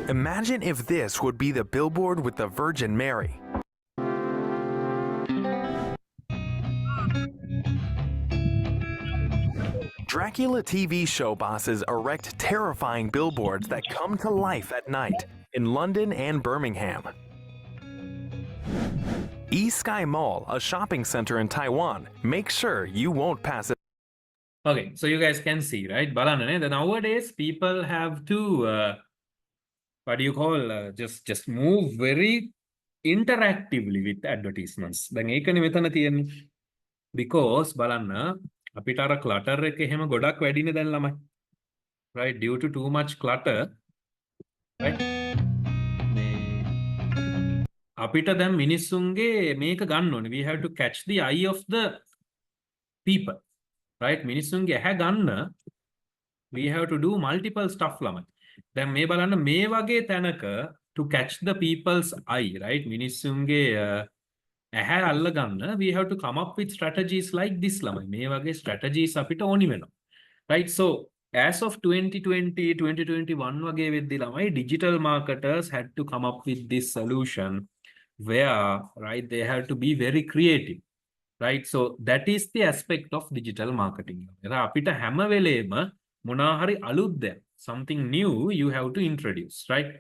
Imagine if this would be the billboard with the Virgin Mary. Dracula TV show bosses erect terrifying billboards that come to life at night in London and Birmingham. East Sky Mall, a shopping center in Taiwan, makes sure you won't pass it. Okay, so you guys can see, right? Balanane, that nowadays people have to what do you call just move very interactively with advertisements. දැන් ඒකනේ මෙතන තියෙන්නේ. Because බලන්න අපිට අර clutter එක එහෙම ගොඩක් වැඩිනේ දැන් ළමයි. Right, due to too much clutter, right? මේ අපිට දැන් මිනිස්සුන්ගේ මේක ගන්න ඕනේ. We have to catch the eye of the people. Right? මිනිස්සුන්ගේ ඇහැ ගන්න we have to do multiple stuff ළමයි. දැන් මේ බලන්න මේ වගේ තැනක to catch the people's eye, right? මිනිස්සුන්ගේ ඇහැ අල්ල ගන්න we have to come up with strategies like this ළමයි. මේ වගේ strategies අපිට ඕනි වෙනවා. Right? So as of 2020 2021 වගේ වෙද්දි ළමයි digital marketers had to come up with this solution where, right, they have to be very creative. Right? So that is the aspect of digital marketing. අපිට හැම වෙලේම මොනවා හරි අලුත් දෙයක්, something new you have to introduce, right?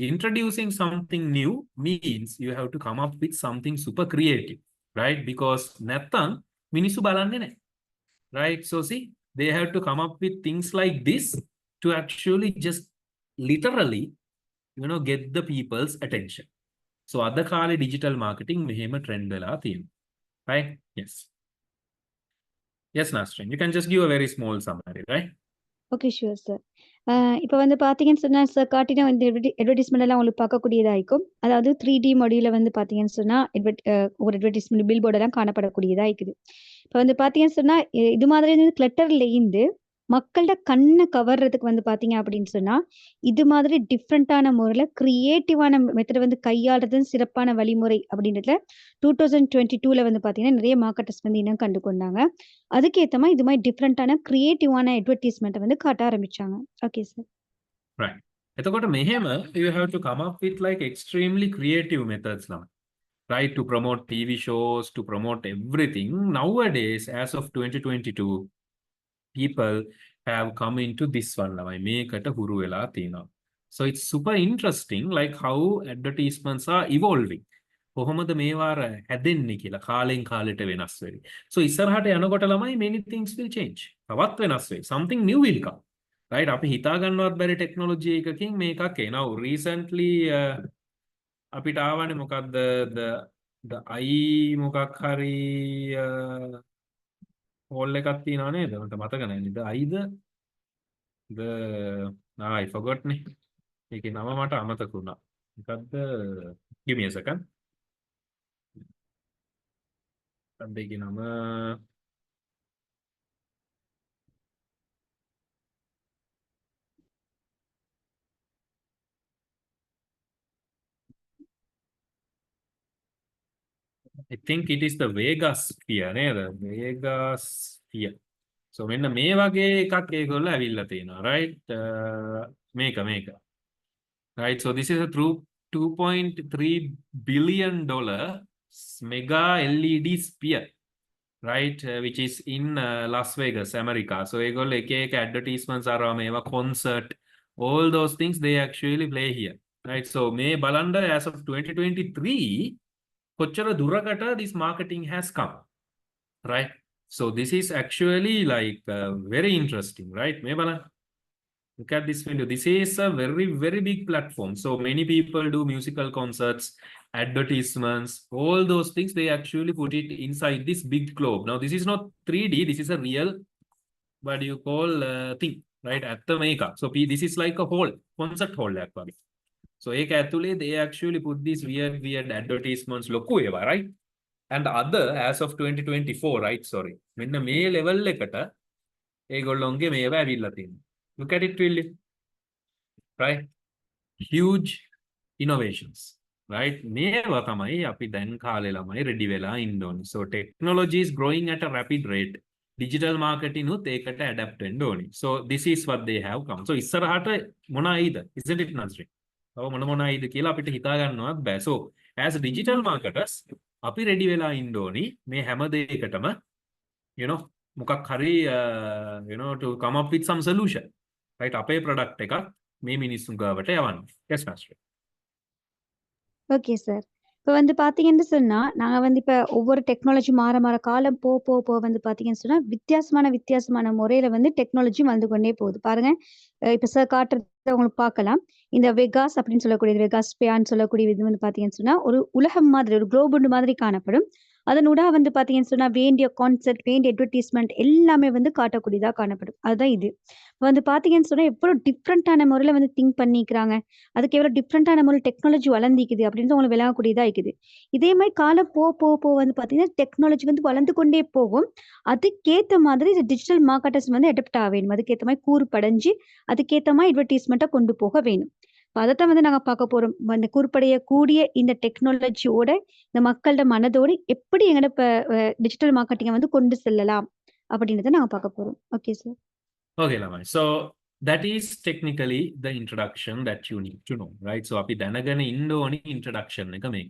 Introducing something new means you have to come up with something super creative, right? Because නැත්තම් මිනිස්සු බලන්නේ නැහැ. Right? So see, they have to come up with things like this to actually just literally, get the people's attention. So අද කාලේ digital marketing මෙහෙම trend වෙලා තියෙනවා. Right? Yes. Yes, Nasrin. You can just give a very small summary, right? Okay sure sir. இப்போ வந்து பார்த்தீங்கன்னு சொன்னால் sir காட்டினா வந்து அட்வர்டைஸ்மெண்ட் எல்லாம் உங்களுக்கு பார்க்கக்கூடியதாக இருக்கும். அதாவது 3D மொடியில் வந்து பார்த்தீங்கன்னு சொன்னால் ஒரு அட்வர்டைஸ்மெண்ட் பில் போர்டெல்லாம் காணப்படக்கூடியதாக இருக்குது. இப்போ வந்து பார்த்தீங்கன்னு சொன்னால் இது மாதிரி வந்து கிளட்டர்லேருந்து மக்களோட கண்ணை கவர்றதுக்கு வந்து பார்த்தீங்க அப்படின்னு சொன்னால் இது மாதிரி டிஃப்ரெண்ட்டான முறையில் கிரியேட்டிவான மெத்தடை வந்து கையாளுறதுன்னு சிறப்பான வழிமுறை அப்படின்றதுல 2022 வந்து பார்த்தீங்கன்னா நிறைய மார்க்கெட்டர்ஸ் வந்து இன்னும் கண்டு கொண்டாங்க. அதுக்கேற்ற மாதிரி இது மாதிரி டிஃப்ரெண்ட்டான கிரியேட்டிவான அட்வர்டைஸ்மெண்ட்டை வந்து காட்ட ஆரம்பிச்சாங்க. Okay sir. Right. එතකොට මෙහෙම you have to come up with like extremely creative methods now, right, to promote TV shows, to promote everything. Nowadays, as of 2022, people have come into this one lamai මේකට හුරු වෙලා තියෙනවා. So it's super interesting like how advertisements are evolving. කොහොමද මේවාර හැදෙන්නේ කියලා කාලෙන් කාලෙට වෙනස් වෙයි. So ඉස්සරහට යනකොට ළමයි many things will change. තවත් වෙනස් වෙයි. Something new will come. Right? අපි හිතා ගන්නවත් බැරි ටෙක්නොලොජි එකකින් මේකක් එනවා. Recently අපිට ආවනේ මොකක්ද the eye මොකක් හරි hole එකක් තියෙනවා නේද? මට මතක නැහැ. the eye the I forgot නේ. ඒකේ නම මට අමතක වුණා. මොකක්ද? Give me a second. ඒකේ නම I think it is the Vegas sphere නේද? Vegas sphere. So මෙන්න මේ වගේ එකක් ඒගොල්ලෝ ඇවිල්ලා තියෙනවා, right? මේක. Right? So this is a through $2.3 billion mega LED sphere, right? Which is in Las Vegas, America. So ඒගොල්ලෝ එක advertisements ආරවා මේවා concert, all those things they actually play here, right? So මේ බලන්න as of 2023 කොච්චර දුරකට this marketing has come, right? So this is actually like very interesting, right? මේ බලන්න. Look at this video. This is a very, very big platform. So many people do musical concerts, advertisements, all those things. They actually put it inside this big globe. Now, this is not 3D. This is a real, what do you call, thing. right? ඇත්ත මේක. So this is like a whole concept hall එකක් වගේ. So ඒක ඇතුලේ they actually put these weird advertisements ලොකු ඒවා, right? And other as of 2024, right? Sorry. මෙන්න මේ level එකට ඒගොල්ලොන්ගේ මේවා ඇවිල්ලා තියෙනවා. Look at it, will you? Right? Huge innovations, right? මේවා තමයි අපි දැන් කාලේ ළමයි ready වෙලා ඉන්න ඕනේ. So technology is growing at a rapid rate. Digital marketing උත් ඒකට adapt වෙන්න ඕනේ. So this is what they have come. So ඉස්සරහට මොන ආයිද? Isn't it, Nazreen? තව මොන ආයිද කියලා අපිට හිතා ගන්නවත් බෑ. So as digital marketers අපි ready වෙලා ඉන්න ඕනේ මේ හැම දෙයකටම you know මොකක් හරි you know to come up with some solution, right? අපේ product එකක් මේ මිනිස්සුන් ගාවට යවන්න. Yes, Master. Okay sir. இப்போ வந்து பார்த்தீங்கன்னு சொன்னா, நாங்க வந்து இப்ப ஒவ்வொரு டெக்னாலஜி மாற காலம் போக வந்து பார்த்தீங்கன்னு சொன்னா, வித்தியாசமான முறையில வந்து டெக்னாலஜி வளர்ந்து கொண்டே போகுது. பாருங்க, இப்ப சார் காட்டுறத உங்களுக்கு பார்க்கலாம். இந்த வெகாஸ் அப்படின்னு சொல்லக்கூடியது, வெகாஸ் ஸ்பேன்னு சொல்லக்கூடிய இது வந்து பார்த்தீங்கன்னு சொன்னா, ஒரு உலகம் மாதிரி, ஒரு குளோபுண்டு மாதிரி காணப்படும். அதனூடா வந்து பார்த்தீங்கன்னு சொன்னா, வேண்டிய கான்செப்ட், வேண்டிய அட்வர்டைஸ்மெண்ட் எல்லாமே வந்து காட்டக்கூடியதா காணப்படும். அதுதான் இது. வந்து பார்த்தீங்கன்னு சொன்னா, எவ்வளோ டிஃப்ரெண்டான முறையில வந்து திங்க் பண்ணிக்கிறாங்க. அதுக்கு எவ்வளோ டிஃப்ரெண்டான முறையில் டெக்னாலஜி வளர்ந்திக்குது அப்படின்றது உங்களுக்கு விளங்கக்கூடியதா இருக்குது. இதே மாதிரி காலம் போக வந்து பார்த்தீங்கன்னா, டெக்னாலஜி வந்து வளர்ந்து கொண்டே போகும். அதுக்கேத்த மாதிரி டிஜிட்டல் மார்க்கெட்டர்ஸ் வந்து அடாப்ட் ஆக வேணும். அதுக்கேத்த மாதிரி கூர்ப்படைஞ்சு, அதுக்கேத்த மாதிரி அட்வர்டைஸ்மெண்ட்டை கொண்டு போக வேணும். இப்ப அதைத்தான் வந்து நாங்க பார்க்க போறோம். இந்த கூர்ப்படையக்கூடிய இந்த டெக்னாலஜியோட, இந்த மக்களோட மனதோடு எப்படி எங்களோட டிஜிட்டல் மார்க்கெட்டிங்கை வந்து கொண்டு செல்லலாம் அப்படின்றத நாங்க பார்க்க போறோம். Okay sir. Okay, Lamai. So that is technically the introduction that you need to know, right? So අපි දැනගෙන ඉන්න ඕනි introduction එක මේක.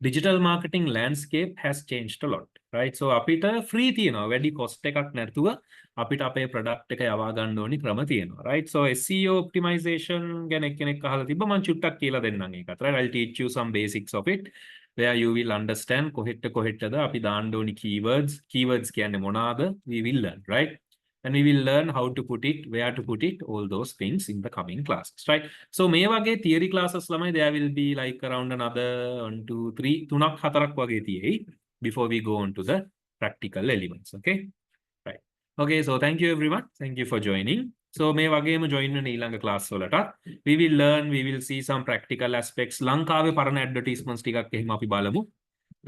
Digital marketing landscape has changed a lot, right? So අපිට free තියෙනවා. වැඩි cost එකක් නැතුව අපිට අපේ product එක යවා ගන්න ඕනි ක්‍රම තියෙනවා, right? So SEO optimization ගැන එක්කෙනෙක් අහලා තිබ්බ මම චුට්ටක් කියලා දෙන්නම් ඒකත්, right? I'll teach you some basics of it where you will understand කොහෙටද අපි දාන්න ඕනි keywords කියන්නේ මොනවාද, we will learn, right? And we will learn how to put it, where to put it, all those things in the coming classes, right? So මේ වගේ theory classes ළමයි there will be like around another 1 2 3 3ක් 4ක් වගේ තියෙයි before we go on to the practical elements, okay? Right. Okay, so thank you everyone. Thank you for joining. So මේ වගේම join වෙන ඊළඟ class වලට we will learn, we will see some practical aspects. ලංකාවේ පරණ advertisements ටිකක් එහෙම අපි බලමු,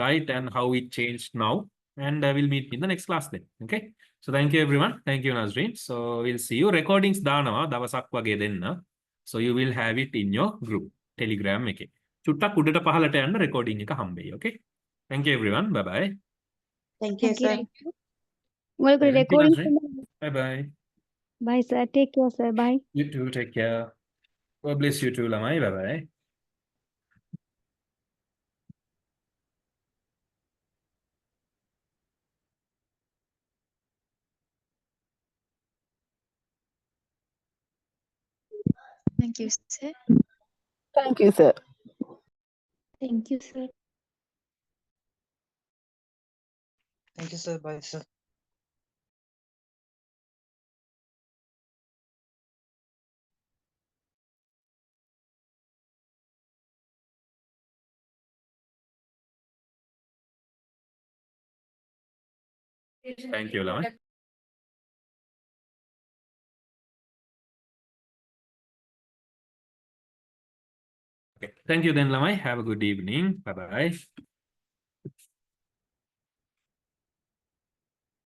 right? And how it changed now. And we'll meet in the next class then, okay? So thank you everyone. Thank you, Nazreen. So we'll see you. Recordings දානවා දවසක් වගේ දෙන්න. So you will have it in your group Telegram එකේ. චුට්ටක් උඩට පහළට යන්න recording එක හම්බෙයි, okay? Thank you everyone. Bye bye. Thank you, sir. உங்களுக்கு Thank you, recording Nazreen. Bye bye. Bye sir. Take care sir. Bye. You too. Take care. God bless you too, Lamai. Bye bye. Thank you, sir. Thank you, sir. Thank you, sir. Thank you, sir. Bye, sir. Thank you, Lamai. Okay. Thank you then, Lamai. Have a good evening. Bye bye.